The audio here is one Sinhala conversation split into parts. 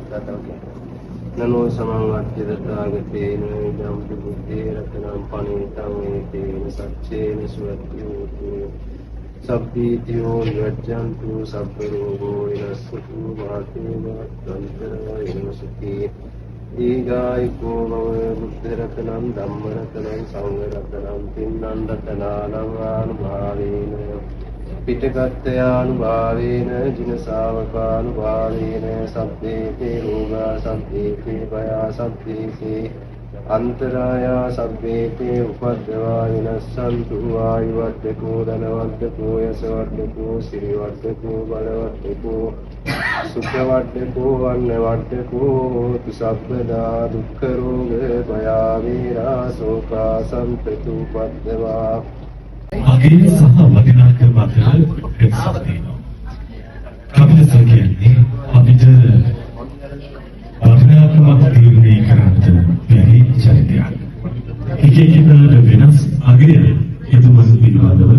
ननो समंगत्यतागतेन इदं बुद्धेरतनं पणितं एतेन सच्चेन सुवत्योतु सब्बीत्यो निवज्जन्तु सब्बरोगो विनश्यतु मातेवत्तन्तरायण सुखे दीर्घायुको भव बुद्धिरत्नं धम्मरत्नं संघरत्नं तिन्नं रत्नानुभावेन पिटकत्यानुभावेन जिनसावकानुभावेन सब्देते रोगा सब्देते भया सब्देते अंतराया सब्देते उपद्रवा विनश्यन्तु आयुवर्धको धनवर्धको यशवर्धको श्रीवर्धको बलवर्धको सुखवर्धको अन्नवर्धको तु सर्वदा दुःखरोग भया वीरा शोका संततुपद्रवा अगे सह वटिनाकम අතර වෙනසක් තියෙනවා. කපිට කියන්නේ අපිට වටිනාකමක් තීරණය කරන්නට බැරි චරිතයක්. එක එකිනෙකාට වෙනස් අගය එතුමන් පිළිබඳව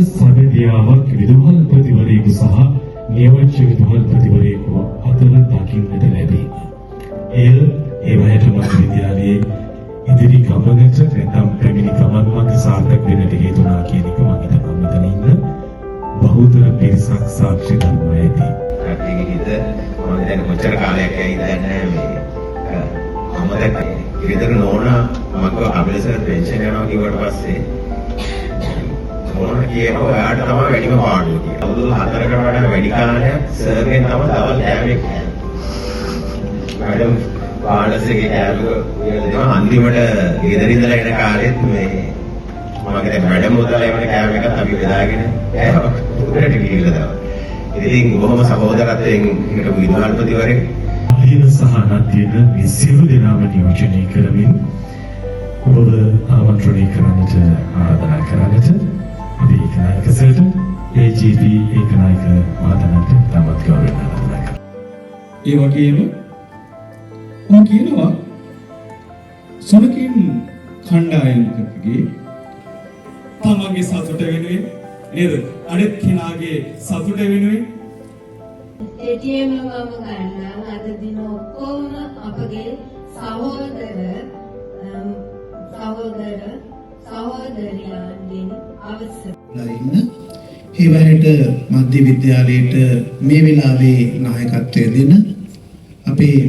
සමිතියාවක් විදුහල්පතිවරයෙකු සහ නියෝජ්‍ය විදුහල්පතිවරයෙකු අතර දකින්නට ලැබේ. එය ඒ වගේම විද්‍යාලයේ ඉදිරි ගමනට නැත්නම් පැමිණි ගමනක් සාර්ථක වෙන්නට හේතු වුණා කියන එක මම හිතනවා. මෙතන ඉන්න බහුතර පිරිසක් සාක්ෂි දන්නවා ඇති. කට්ටියගේ හිත මම දැන් කොච්චර කාලයක් ඇයිද දන්නේ නැහැ මේ. මම ගෙදර නෝනා මම අපලසර පෙන්ෂන් යනවා කිව්වට පස්සේ මොනවා කියනවා ඔයාට තමයි වැඩිම පාඩුව කියලා. අවුරුදු 4කට වඩා වැඩි කාලයක් සර්ගෙන් තමයි දවල් කෑමක් කෑවේ. මැඩම් පාඩසේගේ කෑම අන්තිමට ගෙදර ඉඳලා එන කාලෙත් මේ මගේ මැඩම් උදලා එවන කෑම එකත් අපි බෙදාගෙන කෑවා. උඩට ගිහිල්ලා තමයි. ඉතින් බොහොම සහෝදරත්වයෙන් හිටපු විදුහල්පතිවරයෙක් අහින සහ නත්යන මේ සියලු දෙනාම නියෝජනය කරමින් ඔබව ආමන්ත්‍රණය කරන්නට ආරාධනා කරන්නට අපි ඒකනායකසට AGP ඒකනායක මහත්මයාට තමත් ගෞරවයෙන් ආරාධනා කරනවා. ඒ වගේම මම කියනවා සොනකින් කණ්ඩායමකගේ තමන්ගේ සතුට වෙනුවෙන් නේද අනිත් කෙනාගේ සතුට වෙනුවෙන් ATM මම ගන්නවා අද දින ඔක්කොම අපගේ සහෝදරයන්ගෙන් අවශ්‍ය ඉන්න හිවැරට මධ්‍ය විද්‍යාලයට මේ වෙලාවේ නායකත්වය දෙන අපේ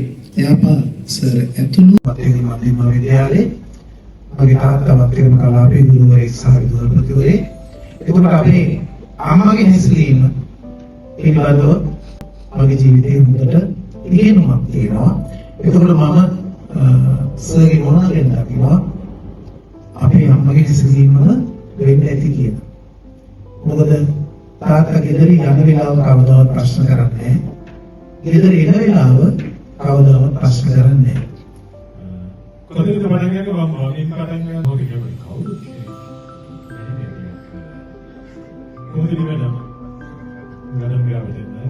යාපා සර් ඇතුළු මධ්‍යම විද්‍යාලයේ මගේ තාත්තා මධ්‍යම කලාපේ ගුරුවරයෙක් සහ විදුහල්පතිවරයෙක්. ඒකට අපේ අම්මගේ හැසිරීම පිළිබඳව මගේ ජීවිතේ හොඳට ඉගෙනුමක් තියෙනවා. ඒකවල මම සර්ගේ මොනවාගෙන දකිනවා අපේ අම්මගේ කිසිම වෙන්න ඇති කියලා. මොකද තාත්තා ගෙදර යන වෙලාව කවදාවත් ප්‍රශ්න කරන්නේ නැහැ. ගෙදර එන වෙලාව කවදාවත් ප්‍රශ්න කරන්නේ නැහැ. කොහෙද පටන් ගන්නේ මම වගේ පටන් ගන්න ඕනේ කියන්නේ කවුද? කොහෙද ඉවරද? ගණන් ගාවට නෑ.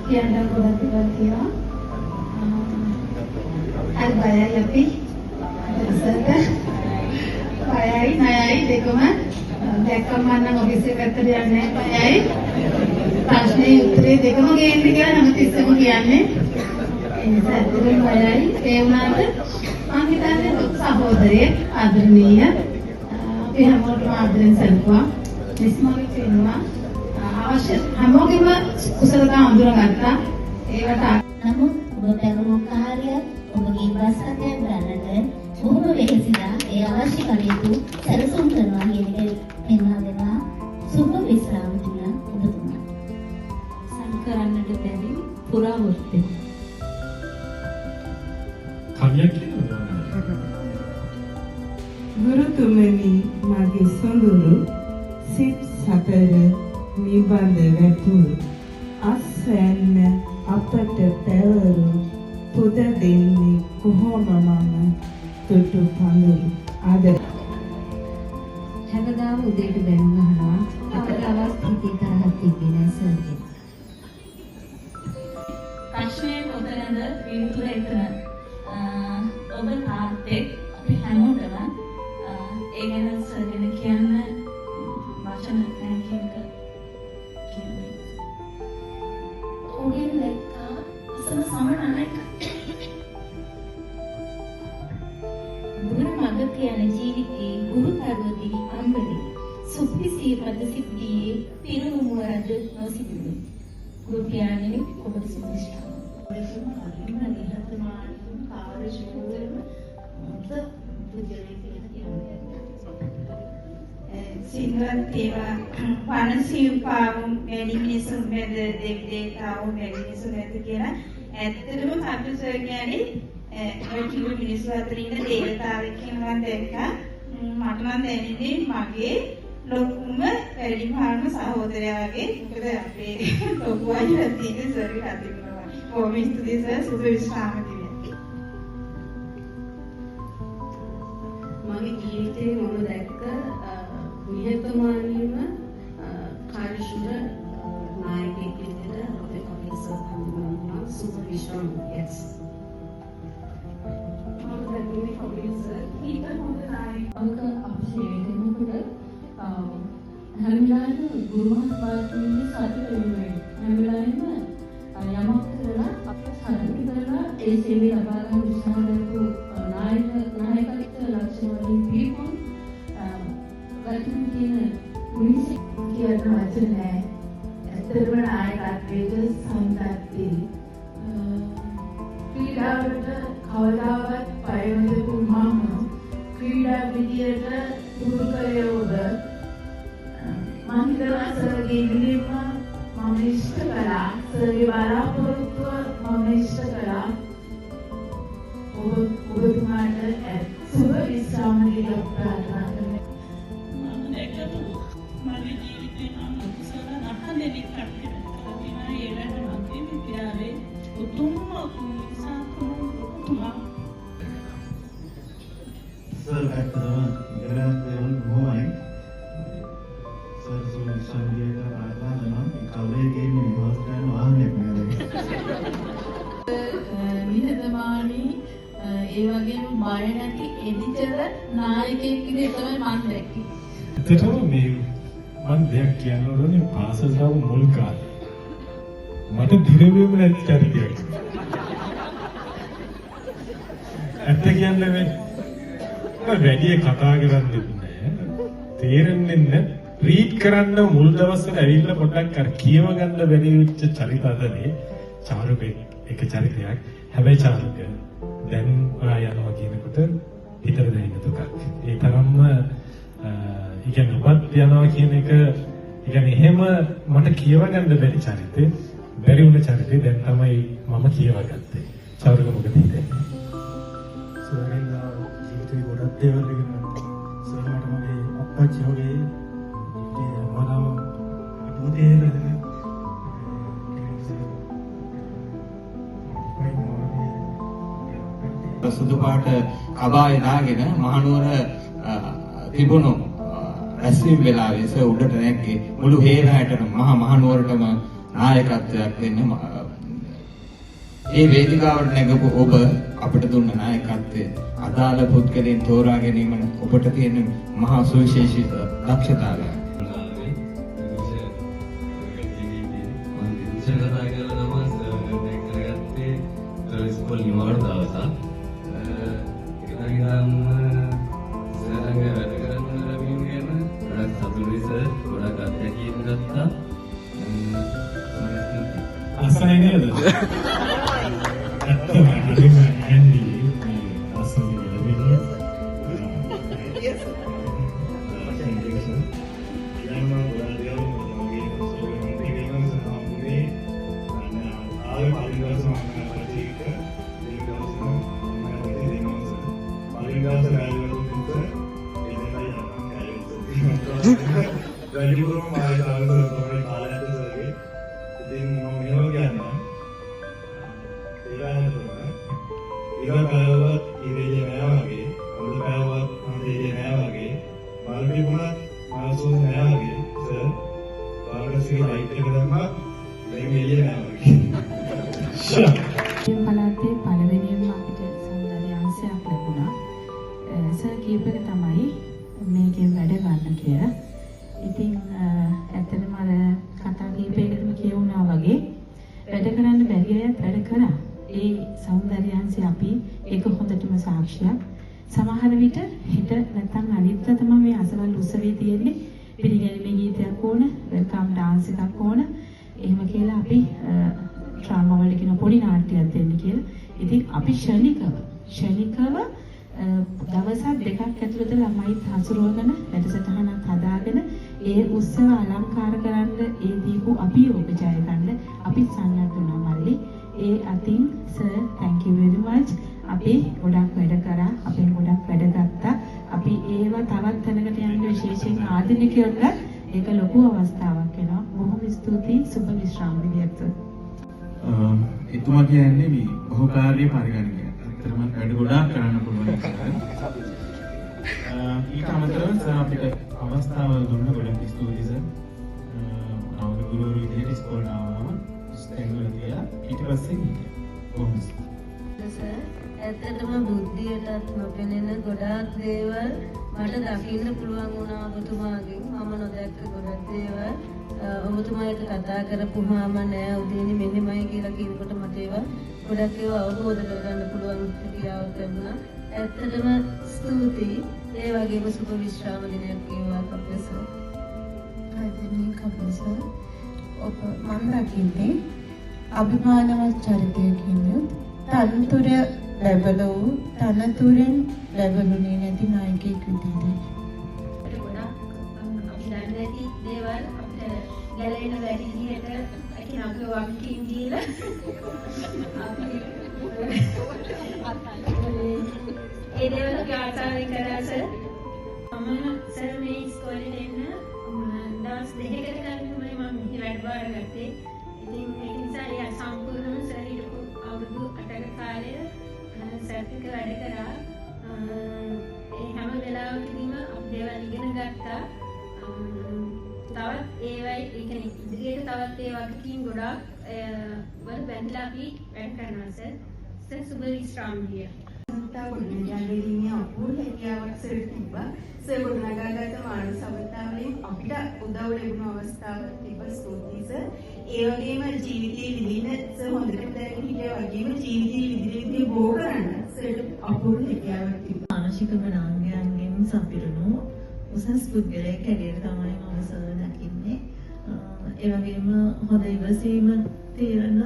කියන්න ගොඩක් දේවල් තියෙනවා. අර බයයි අපි ඉස්සරට බයයි නයයි දෙකම දැක්කම නම් ඔෆිස් එකට යන්නේ නැහැ බයයි. ප්‍රශ්නේ උත්තරේ දෙකම ගේන්න කියලා නම් තිස්සම කියන්නේ. ඒ නිසා ඇත්තටම බයයි. ඒ වුණාට මම හිතන්නේ සහෝදරයෙක් ආදරණීය අපි හැමෝටම ආදරෙන් සැලකුවා. විස්මගේ කියනවා අවශ්‍ය හැමෝගෙම කුසලතා අඳුරගත්තා. ඒවට නමුත් ඔබ පැවරුම් කාර්යයක් ඔබගේ ප්‍රශ්නයක් ගන්නට බොහොම වෙහෙසිලා ඒ අවශ්‍ය කටයුතු සැලසුම් කරනවා කියන එක පෙන්වා දෙනවා. සුබ විශ්‍රාම දින ඔබතුමා. සංකරන්නට බැරි පුරාවෘත්ති. කවියක් කියනවා. ගුරුතුමනි මගේ සොඳුරු සිත් සතර නිබඳ වැටුණු අස්වැන්න අපට පැවරු පුද දෙන්නේ කොහොම මම තුටු පඳුරු ආද හැමදාම උදේට බැනුම් අහනවා. අපට අවස්ථ හිතේ තරහක් තිබෙන්නේ නැහැ සර්ජි. ප්‍රශ්නය කොතනද පින්තූර එතන ඔබ තාත්තෙක් අපි හැමෝටම ඒ ගැන සර්ජන කියන්න වචන නැහැ කියන එක කියන්නේ. ඔගේ ලෙක්කා අසල සමනයි ගුරු මඟ කියන ජීවිතේ ගුරු පර්වතී අම්බලේ සුපිසී පද සිද්ධියේ පිරුණු වරද නොසිතුනේ. ගුරු පියාණනි ඔබට සුභිෂ්ඨ. සිංහල තේවා පනසියු පාවුම් වැඩි මිනිසුන් මැද දෙවිදේවතාවුන් වැඩි මිනිසුන් මැද කියලා ඇත්තටම සතුටුසර් කියන්නේ ඒ කිව්ව මිනිස්සු අතර ඉන්න දේවතාවෙක් කියලා මම දැක්කා. මට නම් දැනෙන්නේ මගේ ලොකුම වැඩිමහල්ම සහෝදරයා වගේ. මොකද අපේ ලොකු අයියා තියෙන සර්ගේ අතිනවා. කොහොම ස්තුතියි සර් සුබ විශ්‍රාම දිනය. මගේ ජීවිතේ මම දැක්ක නිහතමානීව කාර්යශීල නායකයෙක් විදිහට අපේ කොමිසම හඳුන්වනවා සුපර් විශ්‍රාම. yes මම දැක්කේ කොමිසම ඊට හොඳ නායක අංක අපිට දෙනකොට හැමදාම ගුරුමහත්මයාගේ සතුට වෙනුවෙන් හැමදාම යමක් කරලා අපිට සතුටු කරලා ඒ සේවය ලබා ගන්න උත්සාහ කරපු නායකත්ව ලක්ෂණ වලින් පිළිපොන් වතුන් කියන මිනිස්සු කියන වචන නෑ. ඇත්තටම නායකත්වයේ සම්පත්තිය ක්‍රීඩාවට කවදාවත් පය නොදපු මම ක්‍රීඩා විදියට දුරු කරේ ඔබ මම හිතනවා සර්ගේ ඉදිරියම මම ඉෂ්ට කළා. සර්ගේ බලාපොරොත්තුව මම ඉෂ්ට කළා. ඔබතුමාට සුබ විශ්‍රාම දිනයක් ප්‍රාර්ථනා කරනවා. මම දැක්කතු මගේ ජීවිතේ මම කුසල නැහදෙනික් කට්ටියට තිනා ඒකට මගේ විද්‍යාවේ උතුම්ම සාතුමා සර් ඇත්තටම ඉගෙනගන්න දේවල් බොහොමයි. සර් සම්බන්ධයට ප්‍රාර්ථනා කරනවා. ඒ කවුරුේ ගේන්නේ නිවාස ගන්න වාහනයක් නෑ. නිහතමානී ඒ වගේම බය නැති එඩිටර් නායකයෙක් විදිහට තමයි මම දැක්කේ. ඇත්තටම මේ මම දෙයක් කියන්න ඕනේ පාසල් ආව මුල් කාලේ. මට දිරෙවෙම නැති චරිතයක්. ඇත්ත කියන්නේ මේ වැඩි කතා කරන්නේ නැහැ. තේරෙන්නේ නැහැ. රීඩ් කරන්න මුල් දවස්වල ඇවිල්ලා පොඩ්ඩක් අර කියව ගන්න බැරි වෙච්ච චරිත අතරේ චාරුකේ එක චරිතයක්. හැබැයි චාරුක දැන් ඔයා යනවා කියනකොට හිතට දැනෙන දුකක්. ඒ තරම්ම ඉතින් ඔබත් යනවා කියන එක ඉතින් එහෙම මට කියව ගන්න බැරි චරිතේ බැරි වුණ චරිතේ දැන් තමයි මම කියවගත්තේ. චාරුක මොකද හිතන්නේ? දේවල් ඉගෙන සරලට මගේ අප්පච්චි වගේ මනම පුතේ සුදු පාට අබාය දාගෙන මහනුවර තිබුණු රැස්වීම වෙලාවේ උඩට නැග්ගේ මුළු හේරායටම මහනුවරටම නායකත්වයක් දෙන්න ඒ වේදිකාවට නැගපු ඔබ අපිට දුන්න නායකත්වය අදාළ පුද්ගලයන් තෝරා ගැනීම ඔබට තියෙන මහා සුවිශේෂී දක්ෂතාවය. අසයි නේද? ඇත්තම හරිම හැන්ඩි අසයි ලැබෙන්නේ. පළාතේ පළවෙනිම අපිට සෞන්දර්යාංශයක් ලැබුණා. සර් කීප එක තමයි මේකෙන් වැඩ ගන්න කියලා. ඉතින් ඇත්තටම අර කතා කීපයකටම කියවුණා වගේ වැඩ කරන්න බැරි අයත් වැඩ කරා. ඒ සෞන්දර්යාංශය අපි ඒක හොඳටම සාක්ෂියක්. සමහර විට හිත නැත්නම් අනිත්ත තමයි මේ අසවල් උත්සවයේ තියෙන්නේ. පිළිගැනීමේ ගීතයක් ඕන, වෙල්කම් ඩාන්ස් එකක් ඕන. එහෙම කියලා අපි ඩ්‍රාමා වල කියන පොඩි නාට්‍යයක් දෙන්න කියලා. ඉතින් අපි ශනිකව දවස් දෙකක් ඇතුළත ළමයි හසුරුවගෙන වැඩසටහනක් හදාගෙන ඒ උත්සව අලංකාර කරන්න ඒ දීපු අභියෝග ජය ගන්න අපි සන්නද්ධ වුණා මල්ලි. ඒ අතින් sir thank you very much. අපි ගොඩක් වැඩ කරා, අපෙන් ගොඩක් වැඩ ගත්තා. අපි ඒවා තවත් තැනකට යන්න විශේෂයෙන් ආධුනිකයොත් ඒක ලොකු අවස්ථාවක් වෙනවා. බොහොම ස්තුතියි සුබ විශ්‍රාම විදියට. එතුමා කියන්නේ මේ බහුකාර්ය පරිගණකය. ඇත්තටම වැඩ ගොඩාක් කරන්න පුළුවන් එක. ඊට අමතරව සර් අපිට අවස්ථාව දුන්න ගොඩක් ස්තුතියි සර්. නවක ගුරුවරු විදිහට ඉස්කෝලේ ආවම ස්ටෙන්වල කියලා ඊට පස්සේ කොහොමද සර් ඇත්තටම බුද්ධියටත් නොපෙනෙන ගොඩාක් දේවල් මට දකින්න පුළුවන් වුණා ඔබතුමාගෙන්. මම නොදැක්ක ගොඩක් දේවල් ඔබතුමා එක කතා කරපුවාම නෑ උදේනේ මෙන්නමයි කියලා කියනකොට මට ඒවා ගොඩක් ඒවා අවබෝධ කරගන්න පුළුවන් හැකියාවක් ලැබුණා. ඇත්තටම ස්තුතියි. ඒ වගේම සුබ විශ්‍රාම දිනයක් වේවා කප්පසර්. ආදරණීය කප්පසර් ඔබ මම දකින්නේ අභිමානවත් චරිතයකින් යුත් තනතුර ලැබල වූ තනතුරෙන් ලැබුණේ නැති නායකයෙක් විදිහට. ගොඩක් අපි දන්නේ නැති දේවල් අපිට ගැලවෙන වැඩි විදිහට අපි නම්කෝ වක්කින් දීලා අපි ඒ දේවල් ගාථාවෙන් කරා සර්. මම සර් මේ ඉස්කෝලේ එන්න දවස් දෙකකට කලින් තමයි මම මෙහි වැඩ බාරගත්තේ. ඉතින් ඒක නිසා ඒ සම්පූර්ණම සර් හිටපු අවුරුදු 8ක කාලය සර්ටික වැඩ කරා. ඒ හැම වෙලාවකදීම අපි දේවල් ඉගෙන ගත්තා. තවත් ඒවයි ඒ කියන්නේ ඉදිරියට තවත් ඒ වගකීම් ගොඩාක් වල බැඳලා අපි වැඩ කරනවා සර්. සර් සුබ විශ්‍රාම ගිය. සංස්ථාව ගොඩනගාගැනීමේ අපූර්ව හැකියාවක් සර් තිබ්බා. සර් ගොඩනගාගත්ත මානව සම්පදාවලින් අපිට උදව් ලැබුණු අවස්ථාවක් තිබ්බා. ස්තුතියි සර්. ඒ වගේම ජීවිතයේ විඳින සර් හොඳටම දැනගෙන හිටියා වගේම ජීවිතයේ විඳින බෝ කරන්න සර් අපූර්ව හැකියාවක් තිබ්බා. මානසික නාංගයන්ගෙන් සපිරුණු උසස් පුද්ගලයෙක් හැටියට තමයි මම සර් දකින්නේ. ඒ වගේම හොඳ ඉවසීම තියෙන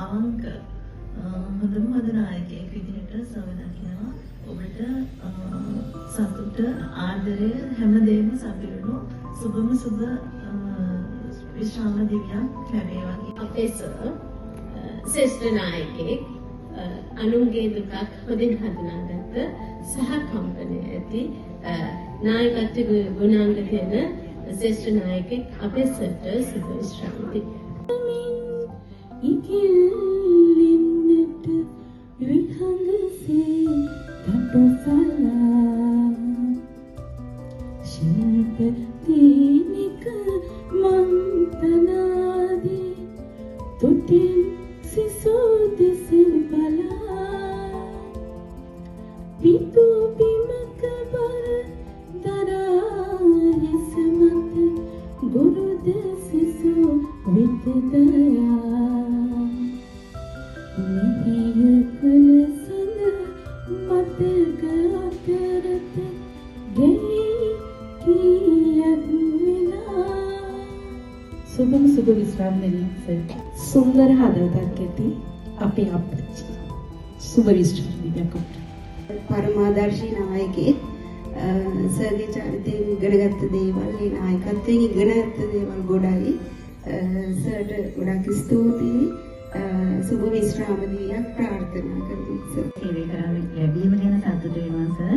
අවංක හොඳම හොඳ නායකයෙක් විදිහට සර් දකිනවා. ඔබට සතුට ආදරය හැමදේම සපිරුණු සුබම සුබ විශ්‍රාම දිව්‍යයක් ලැබේවා. අපේ සර් ශ්‍රේෂ්ඨ නායකයෙක් අනුන්ගේ දුකක් හොඳින් හඳුනාගත්ත සහකම්පනය ඇති නායකත්ව ගුණාංග තියෙන ශ්‍රේෂ්ඨ නායකෙක් අපේ සර්ට සුබ විශ්‍රාන්ති. ඉකිල්ලින්නට විහංගසේ තටසලා ශිල්ප දීනික මන්තනාදී තුටින් සිසෝදිසින් බලා පිතු බිමක බර දරා හිස මත ගුරුද සිසු විතදයා නිහිය කළ සඳ මතක අතරත ගෙයි කියක් වෙලා. සුබම සුබ විශ්‍රාම දිනයක් සුන්දර හදවතක් ඇති අපේ අප්පච්චි. සුබ විශ්‍රාම දිනයක්. පරමාදර්ශී නායකයෙක් සර්ගේ චරිතයෙන් ඉගෙනගත්ත දේවල්, ඒ නායකත්වයෙන් ඉගෙනගත්ත දේවල් ගොඩයි. සර්ට ගොඩක් ස්තුතියි. සුබ විශ්‍රාම දිනයක් ප්‍රාර්ථනා කරමු. සේවය කරන්න ලැබීම ගැන සතුටු වෙනවා සර්.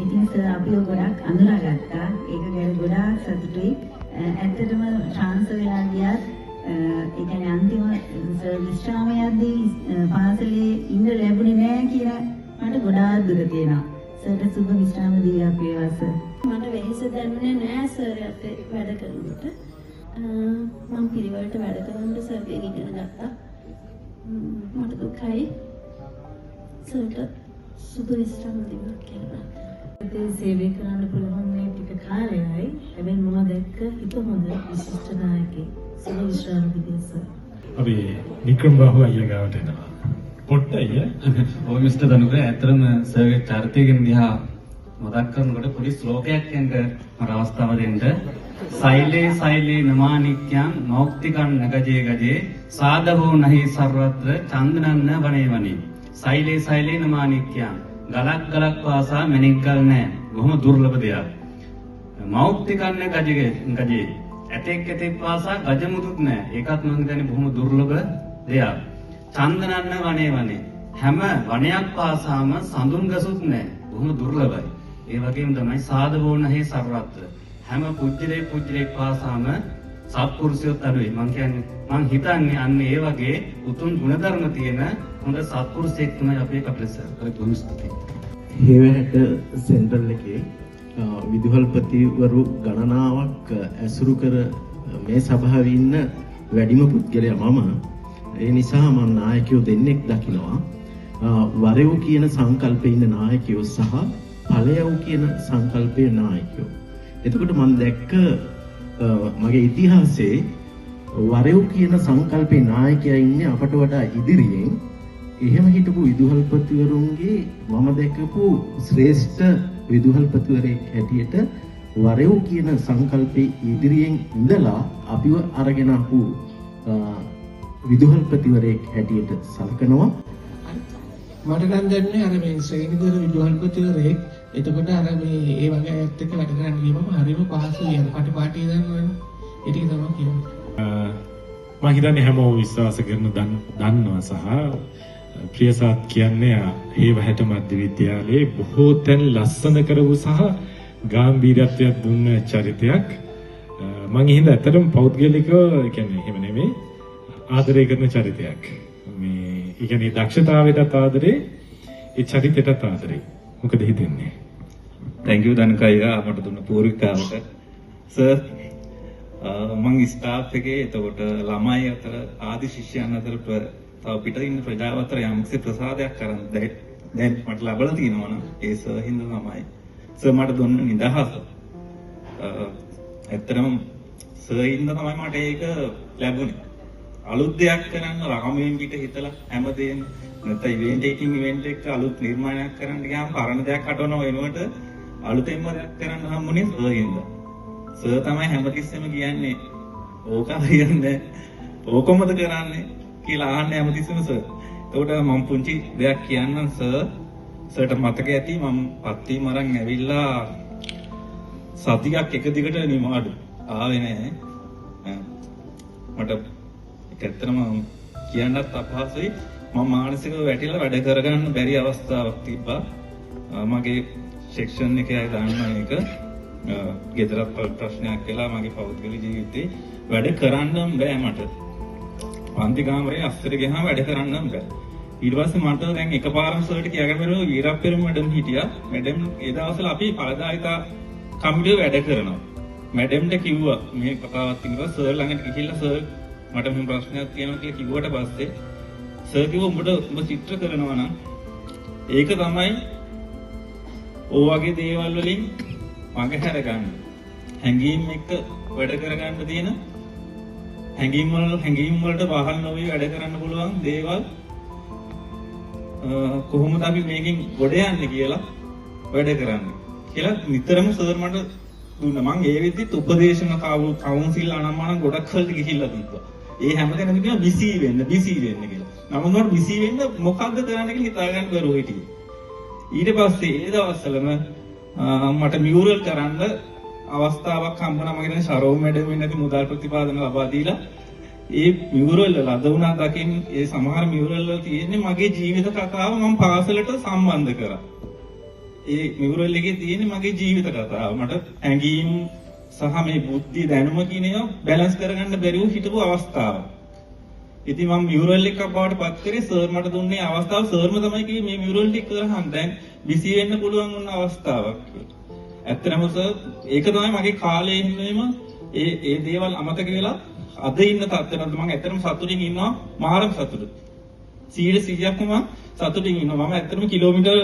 ඉතින් සර් අපිව ගොඩක් අඳුරගත්තා. ඒක ගැන ගොඩාක් සතුටුයි. ඇත්තටම ට්‍රාන්ස්ෆර් වෙලා ගියත් ඒ කියන්නේ අන්තිම විශ්‍රාම යද්දී පාසලේ ඉන්න ලැබුණේ නැහැ කියලා මට ගොඩාක් දුක තියෙනවා. සර්ට සුබ විශ්‍රාම දිනයක් වේවා සර්. මට වෙහෙස දැනුනේ නෑ සර් අපේ වැඩ කරනකොට. මම පිළිවෙලට වැඩ කරනකොට සර්ගෙන් ඉගෙන ගත්තා. මට දුකයි. සර්ට සුබ විශ්‍රාම දිනයක් කියලා. ඒ සේවය කරන්න පුළුවන් මේ ටික කාලයයි. හැබැයි මම දැක්ක හිත හොඳ විශිෂ්ට නායකයෙක්. සුබ විශ්‍රාම දිනය සර්. අපි වික්‍රම බාහුව අයියා ගාවට එනවා. පොට්ටයි ඔය මිස්ටර් දනුකර ඇත්තටම සර්ගේ චරිතය ගැන දිහා මතක් කරනකොට පොඩි ශ්ලෝකයක් කියන්න මට අවස්ථාව දෙන්න. සෛලේ සෛලේ නමානික්යන් මෞක්තිකන් නගජේ ගජේ සාදහෝ නහි සර්වත්‍ර චන්දනන්න වනේ වනේ. සෛලේ සෛලේ නමානික්යන් ගලක් ගලක් වාසා මැණික් ගල් නැහැ. බොහොම දුර්ලභ දෙයක්. මෞක්තිකන් ගජේ ගජේ ඇතෙක් ඇතෙක් වාසා ගජ මුදුත් නැහැ. ඒකත් මම හිතන්නේ බොහොම දුර්ලභ දෙයක්. චන්දනන්න වනේ වනේ. හැම වනයක් පාසාම සඳුන් ගසුත් නැහැ. බොහොම දුර්ලභයි. ඒ වගේම තමයි සාදවෝ නහි සර්වත්‍ර. හැම පුජ්‍යලේ පාසාම සත්පුරුෂයොත් අඩුයි. මම කියන්නේ මම හිතන්නේ අන්න ඒ වගේ උතුම් ගුණධර්ම තියෙන හොඳ සත්පුරුෂයෙක් තමයි අපේ කපිල සර්. ඒක බොහොම ස්තුතියි. හේවැට සෙන්ට්‍රල් එකේ විදුහල්පතිවරු ගණනාවක් ඇසුරු කර මේ සභාවේ ඉන්න වැඩිම පුද්ගලයා මම. ඒ නිසා මම නායකයෝ දෙන්නෙක් දකිනවා. වරයෝ කියන සංකල්පේ ඉන්න නායකයෝ සහ ඵලයෝ කියන සංකල්පයේ නායකයෝ. එතකොට මම දැක්ක මගේ ඉතිහාසයේ වරයෝ කියන සංකල්පේ නායකයා ඉන්නේ අපට වඩා ඉදිරියෙන්. එහෙම හිටපු විදුහල්පතිවරුන්ගේ මම දැකපු ශ්‍රේෂ්ඨ විදුහල්පතිවරයෙක් හැටියට වරයෝ කියන සංකල්පේ ඉදිරියෙන් ඉඳලා අපිව අරගෙන ආපු විදුහල්පතිවරයෙක් හැටියට සලකනවා. මට නම් දැනන්නේ අර මේ ශ්‍රේණිදර විදුහල්පතිවරයෙක්. එතකොට අර මේ ඒ වගේ අයත් එක්ක වැඩ කරන්න ගියම හරිම පහසුයි. අර පටිපාටිය දන්නවනේ. ඒ ටික තමයි කියන්නේ. මම හිතන්නේ හැමෝම විශ්වාස කරන දන්නවා සහ ප්‍රියසත් කියන්නේ හේවැට මධ්‍ය විද්‍යාලයේ බොහෝ තැන් ලස්සන කරපු සහ ගැඹීරත්වයක් දුන්න චරිතයක්. මම හින්දා ඇත්තටම පෞද්ගලිකව කියන්නේ එහෙම නෙමෙයි ආදරය කරන චරිතයක්. මේ ඒ කියන්නේ දක්ෂතාවයටත් ආදරේ, ඒ චරිතයටත් ආදරේ. මොකද හිතන්නේ? thank you දනකයියා මට දුන්න පූර්විකාවට. සර් මම ස්ටාෆ් එකේ එතකොට ළමයි අතර ආදි ශිෂ්‍යයන් අතර තව පිට ඉන්න ප්‍රජාව අතර යම්කිසි ප්‍රසාදයක් කරන් දැන් මට ලැබලා තියෙනවා නම් ඒ සර් හින්දා තමයි. සර් මට දුන්න නිදහස. ඇත්තටම සර් හින්දා තමයි මට ඒක ලැබුණේ. අලුත් දෙයක් කරන්න රාමයෙන් පිට හිතලා හැමදේම නැත්නම් ඉවෙන්ට් එක අලුත් නිර්මාණයක් කරන්න ගියාම පරණ දෙයක් හටවන වෙනුවට අලුතෙන්ම දෙයක් කරන්න හම්බුනේ සර් හින්දා. සර් තමයි හැමතිස්සෙම කියන්නේ ඕක හරියන්නේ ඕකොමද කරන්නේ කියලා අහන්නේ හැමතිස්සෙම සර්. ඒකට මම පුංචි දෙයක් කියන්නම් සර්. සර්ට මතක ඇති මම පත්තිම අරන් ඇවිල්ලා සතියක් එක දිගට නිමාඩු ආවේ නැහැ. මට ඒක ඇත්තටම කියන්නත් අපහසුයි. මම මානසිකව වැටිලා වැඩ කරගන්න බැරි අවස්ථාවක් තිබ්බා. මගේ සෙක්ෂන් එකේ අය දන්නා එක ගෙදරත් ප්‍රශ්නයක් කියලා මගේ පෞද්ගලික ජීවිතේ වැඩ කරන්නම් බෑ මට. පන්ති කාමරේ අස්තර ගියාම වැඩ කරන්නම් බෑ. ඊට පස්සේ මට දැන් එකපාරම සර්ට කියාගෙන බැලුවා වීරප්පෙරම මැඩම් හිටියා. මැඩම් ඒ දවස්වල අපි පළදායිතා කමිටුවේ වැඩ කරනවා. මැඩම්ට කිව්වා මේ කතාවක් තිබුණා සර් ළඟට ගිහිල්ලා සර් මට මේ ප්‍රශ්නයක් තියෙනවා කියලා කිව්වට පස්සේ සර් කිව්වා උඹ චිත්‍ර කරනවා නම් ඒක තමයි ඕ වගේ දේවල් වලින් මගහැර ගන්න. හැංගීම් එක්ක වැඩ කරගන්න තියෙන හැංගීම් වලට වහල් නොවි වැඩ කරන්න පුළුවන් දේවල් කොහොමද අපි මේකෙන් ගොඩ යන්නේ කියලා වැඩ කරන්නේ කියලා නිතරම සර් මට දුන්නා. මම ඒ විදිහට උපදේශන කවුන්සිල් අනම්මනම් ගොඩක් වලට ගිහිල්ලා තිබ්බා. ඒ හැමතැනම කියනවා බිසි වෙන්න කියලා. නමුත් මට බිසි වෙන්න මොකද්ද කරන්න කියලා හිතා ගන්න බැරුව හිටියේ. ඊට පස්සේ ඒ දවස්වලම මට මියුරල් කරන්න අවස්ථාවක් හම්බුණා. මම හිතන්නේ ශරෝ මැඩම් වෙන්න ඇති මුදල් ප්‍රතිපාදන ලබා දීලා ඒ මියුරල් වල අද වුණා දකින්න ඒ සමහර මියුරල් වල තියෙන්නේ මගේ ජීවිත කතාව මම පාසලට සම්බන්ධ කරා. ඒ මියුරල් එකේ තියෙන්නේ මගේ ජීවිත කතාව. මට ඇඟීම් සහ මේ බුද්ධි දැනුම කියන ඒවා බැලන්ස් කරගන්න බැරිව හිටපු අවස්ථාවක්. ඉතින් මම මියුරල් එකක් බවට පත් කරේ සර් මට දුන්නේ අවස්ථාව. සර්ම තමයි කිව්වේ මේ මියුරල් ටික කරහන් දැන් බිසි වෙන්න පුළුවන් වුණ අවස්ථාවක් කියලා. ඇත්තටම සර් ඒක තමයි මගේ කාලේ ඉන්නේම ඒ දේවල් අමතක වෙලා අද ඉන්න තත්ත්වෙට මම ඇත්තටම සතුටින් ඉන්නවා. මාරම සතුටුයි. 100%ක්ම මම සතුටින් ඉන්නවා. මම ඇත්තටම කිලෝමීටර්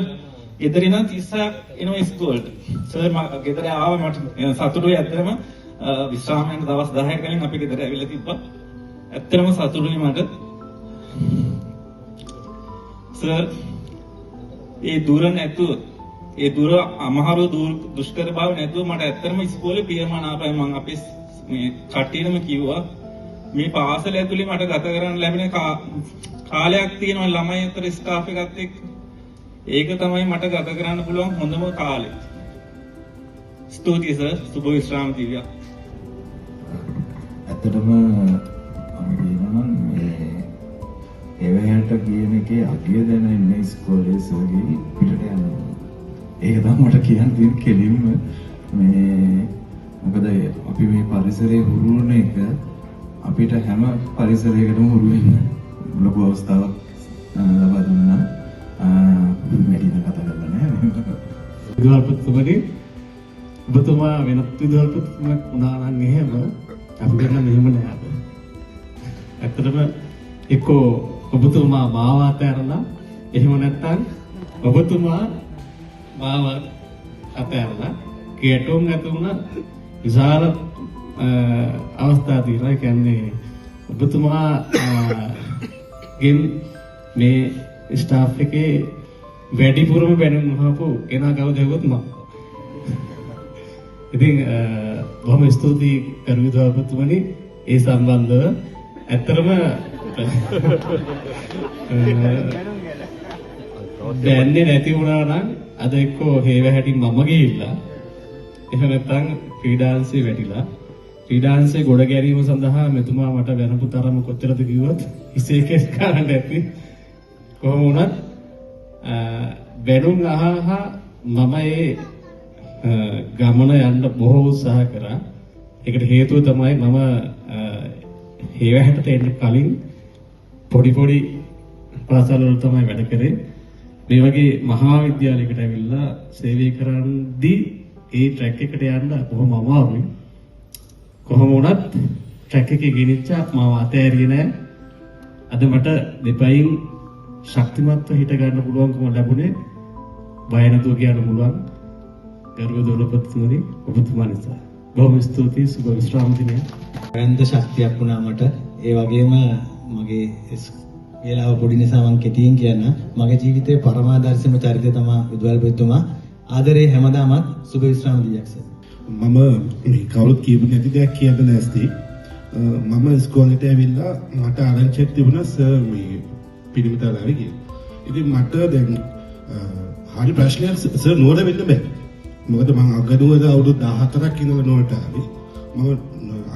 ගෙදර ඉඳන් 30ක් එනවා ඉස්කෝලේට. සර් මම ගෙදර ආවා මට සතුටුයි ඇත්තටම විශ්‍රාම යන දවස් 10කට කලින් අපි ගෙදර ඇවිල්ලා තිබ්බා. ඇත්තටම සතුටුයි මට. සර් ඒ දුර නැතුව ඒ දුර අමහරු දුෂ්කර බව නැතුව මට ඇත්තටම ඉස්කෝලේ ප්‍රියමනාපයි. මම අපේ මේ කට්ටියනම කිව්වා මේ පාසල ඇතුලේ මට ගත කරන්න ලැබෙන කාලයක් තියෙනවා ළමයි අතර ස්ටාෆ් එකත් එක්ක. ඒක තමයි මට ගත කරන්න පුළුවන් හොඳම කාලය. ස්තුතියි සර්. සුබ විශ්‍රාම දිවියා. ඇත්තටම කියනවා මේ එවැයට කියන එකේ අගය දැන ඉන්න ඉස්කෝලේ සර්ගේ පිටට යනවා. ඒක තමයි මට කියන්න තියෙන කෙලින්ම මේ මොකද අපි මේ පරිසරයේ හුරු වෙන එක අපිට හැම පරිසරයකටම හුරු වෙන්න ලොකු අවස්ථාවක් ලබා දුන්නා. මෙඩින කතා කරලා නෑ. විදුහල්පතිතුමනි ඔබතුමා වෙනත් විදුහල්පතිතුමෙක් වුණා නම් එහෙම අපි කරන මෙහෙම නෑ අද. ඇත්තටම එක්කෝ ඔබතුමා මාව අතහැරලා එහෙම නැත්නම් ඔබතුමා මාව අතහැරලා කේටුම් ඇතුණ විශාල අවස්ථා තියෙනවා. ඒ කියන්නේ ඔබතුමා ගෙන් මේ ස්ටාෆ් එකේ වැඩිපුරම බැනුම් අහපු කෙනා කවුද හෙව්වොත් මම. ඉතින් බොහොම ස්තුතියි කරු විදුහල්පතිතුමනි ඒ සම්බන්ධව. ඇත්තටම දැන්නේ නැති වුණා නම් අද එක්කෝ හේව හැටි මම ගිහිල්ලා එහෙම නැත්නම් ක්‍රීඩාංශේ වැටිලා ක්‍රීඩාංශේ ගොඩ ගැනීම සඳහා මෙතුමා මට වෙනපු තරම කොච්චරද කිව්වත් ඉසේකස් කරන්න ඇති. කොහොම වුණත් බැනුම් අහහා මම ඒ ගමන යන්න බොහෝ උත්සාහ කරා. ඒකට හේතුව තමයි මම හේවැහැට එන්න කලින් පොඩි පාසල් වල තමයි වැඩ කරේ. මේ වගේ මහා විද්‍යාලයකට ඇවිල්ලා සේවය කරද්දී ඒ ට්‍රැක් එකට යන්න කොහොම අමාරුයි. කොහොම වුණත් ට්‍රැක් එකේ ගෙනිච්චා මම අතෑරියේ නෑ. අද මට දෙපයින් ශක්තිමත්ව හිට ගන්න පුළුවන්කම ලැබුණේ බය නැතුව කියන්න පුළුවන් ගරුව දොළපතිතුමනි ඔබතුමා නිසා. බොහොම ස්තුතියි. සුබ විශ්‍රාම දිනය. වැන්ද ශක්තියක් වුණා මට. ඒ වගේම මගේ වේලාව පොඩි නිසා මම කෙටියෙන් කියන්න. මගේ ජීවිතයේ පරමාදර්ශම චරිතය තමයි විදුහල්පතිතුමා. ආදරේ හැමදාමත් සුබ විශ්‍රාම දිනයක් සර්. මම මේ කවුරුත් කියපු නැති දෙයක් කියන්න නැස්ති. මම ඉස්කෝලේට ඇවිල්ලා මට ආරංචියක් තිබුණා සර් මේ පිළිමතාලාවේ කියලා. ඉතින් මට දැන් හරි ප්‍රශ්නයක් සර් නෝඩ වෙන්න බෑ. මොකද මම අගනුවර අවුරුදු 14ක් ඉඳලා නෝඩට ආවේ. මම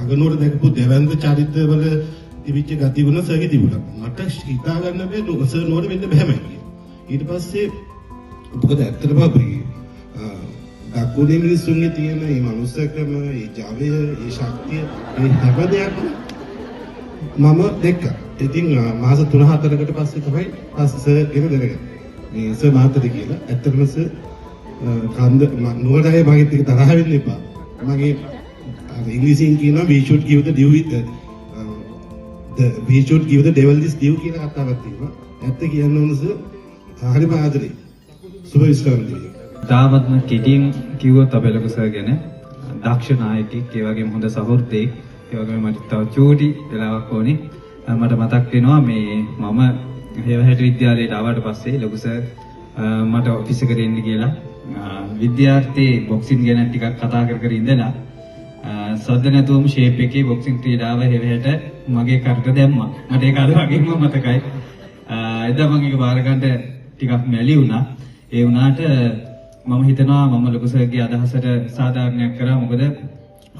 අගනුවර දැකපු දෙවන්ද චරිතවල තිබිච්ච ගතිගුණ සර්ගේ තිබුණා. මට හිතා ගන්න බැහැ සර් නෝඩ වෙන්න බෑ මම කියලා. ඊට පස්සේ මොකද ඇත්තටම අපි දකුණේ මිනිස්සුන්ගේ තියෙන මේ මනුස්සකම, මේ ජවය, මේ ශක්තිය, මේ හැම දෙයක්ම මම දැක්කා. ඉතින් මාස 3-4කට පස්සේ තමයි සර් ගෙන දැනගත්තේ. මේ සර් මාතට කියලා. ඇත්තටම සර් කන්ද නෝඩාවේ මගෙත් එක තරහ වෙන්න එපා. මගේ ඉංග්‍රීසියෙන් කියනවා we should give the devil this due කියලා කතාවක් තියෙනවා. ඇත්ත කියන්න ඕන සර් හරිම ආදරේ. සුබ විශ්‍රාම දිනයක්. තාමත්ම කෙටියෙන් කිව්වොත් අපේ ලොකු සර් ගැන දක්ෂ නායකයෙක්, ඒ වගේම හොඳ සහෘදෙක්, ඒ වගේම මට තව චූටි වෙලාවක් ඕනේ. මට මතක් වෙනවා මේ මම හේවහැට විද්‍යාලයට ආවට පස්සේ ලොකු සර් මට ඔෆිස් එකට එන්න කියලා විද්‍යාර්ථී බොක්සින් ගැන ටිකක් කතා කර ඉඳලා සද්ද නැතුවම ෂේප් එකේ බොක්සින් ක්‍රීඩාව හේවහැට මගේ කරට දැම්මා. මට ඒක අද වගේම මතකයි. එදා මම ඒක බාර ගන්න ටිකක් මැලි වුණා. ඒ වුණාට මම හිතනවා මම ලොකු සර්ගේ අදහසට සාධාරණයක් කරා. මොකද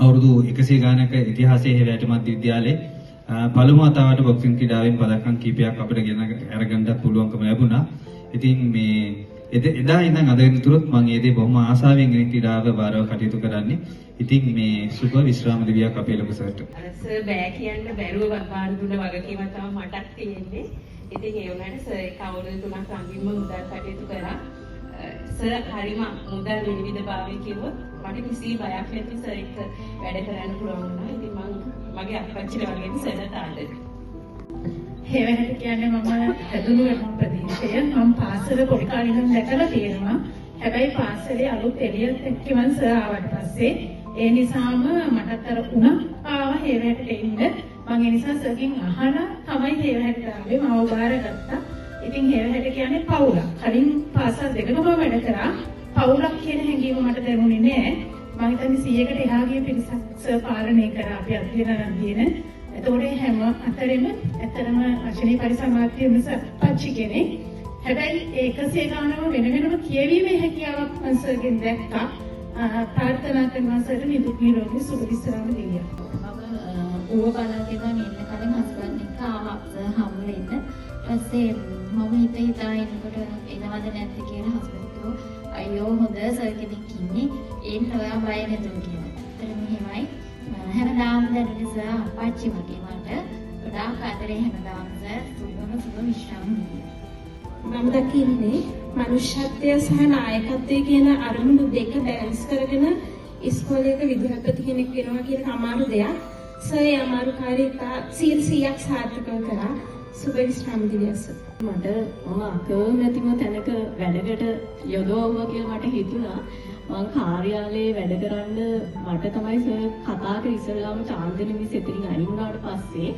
අවුරුදු 100 ගානක ඉතිහාසයේ හේවැට මධ්‍ය විද්‍යාලයේ පළමු වතාවට බොක්සින් ක්‍රීඩාවෙන් පදක්කම් කිහිපයක් අපිට ගෙන අරගන්නත් පුළුවන්කම ලැබුණා. ඉතින් මේ එදා ඉඳන් අද වෙනතුරුත් මම ඒ දේ බොහොම ආසාවෙන් ගෙන ක්‍රීඩාව බාරව කටයුතු කරන්නේ. ඉතින් මේ සුබ විශ්‍රාම දිවියක් අපේ ලොකු සර්ට. සර් බෑ කියන්න බැරුව බාර දුන්න වගකීම තමයි මටත් තියෙන්නේ. ඉතින් ඒ වුණාට සර් කවුරුද තුනක් අංගින්ම මුදල් කටයුතු කරා. සර් හරිම මුදල් විවිධභාවය කිව්වොත් මට කිසි බයක් නැති සර් එක්ක වැඩ කරන්න පුළුවන් වුණා. ඉතින් මම මගේ අප්පච්චිට වගේ සර්ට ආදරේ. හේවැට කියන්නේ මම හැදුණු ප්‍රදේශය. මම පාසල පොඩි කාලේ ඉඳන් දැකලා තියෙනවා. හැබැයි පාසලේ අලුත් එළියට එක්කමන් සර් ආවට පස්සේ ඒ නිසාම මටත් අර උණක් ආව හේවැටට එන්න. මම ඒ නිසා සර්ගෙන් අහලා තමයි හේවැටට ආවේ. මම බාරගත්තා. ඉතින් හේවැට කියන්නේ පවුලක්. කලින් පාසල් දෙකකම වැඩ කරා. පවුලක් කියන හැඟීම මට දැනුනේ නෑ. මම හිතන්නේ 100කට එහා ගිය පිරිසක් සර් පාලනය කරා අපි අධ්‍යයන දින. එතකොට හැම අතරෙම ඇත්තටම වචනේ පරිසමාප්තිය වෙනස පච්චි කෙනෙක්. හැබැයි 100 ගානම වෙන වෙනම කියවීමේ හැකියාවක් මම සර්ගෙන් දැක්කා. ප්‍රාර්ථනා කරනවා සර් නිදුක් නිරෝගී සුව විශ්‍රාම දෙන්න. ඌව බලද්දී ගන්න ඉන්න කලින් හස්බන්ඩ් එක්ක ආවා හමු වෙන්න. ඊපස්සේ මම හිතා ඉන්නකොට එනවද නැද්ද කියලා හස්බන්ඩ් කිව්වා අයියෝ හොඳ සර් කෙනෙක් ඉන්නේ එන්න ඔයා බය නැතුව කියලා. ඒතර මෙහෙමයි හැමදාම දැනෙන සර් අපච්චි මගේ මට ගොඩාක් ආදරේ හැමදාම සර් සුබ විශ්‍රාම දෙන්න. මම දකින්නේ මනුෂ්‍යත්වය සහ නායකත්වය කියන අරමුණු දෙක බැලන්ස් කරගෙන ඉස්කෝලේක විදුහල්පති කෙනෙක් වෙනවා කියන අමාරු දෙයක්. සර් ඒ අමාරු කාර්යය 100ක් සාර්ථකව කළා. සුබ විශ්‍රාම දිවස. මට මම අකමැතිම තැනක වැඩකට යොදවුවා කියලා මට හිතුණා. මම කාර්යාලයේ වැඩ කරන්න මට තමයි සර් කතා කර ඉස්සරලාම චාන්දනි මිස් එතනින් අයින් වුණාට පස්සේ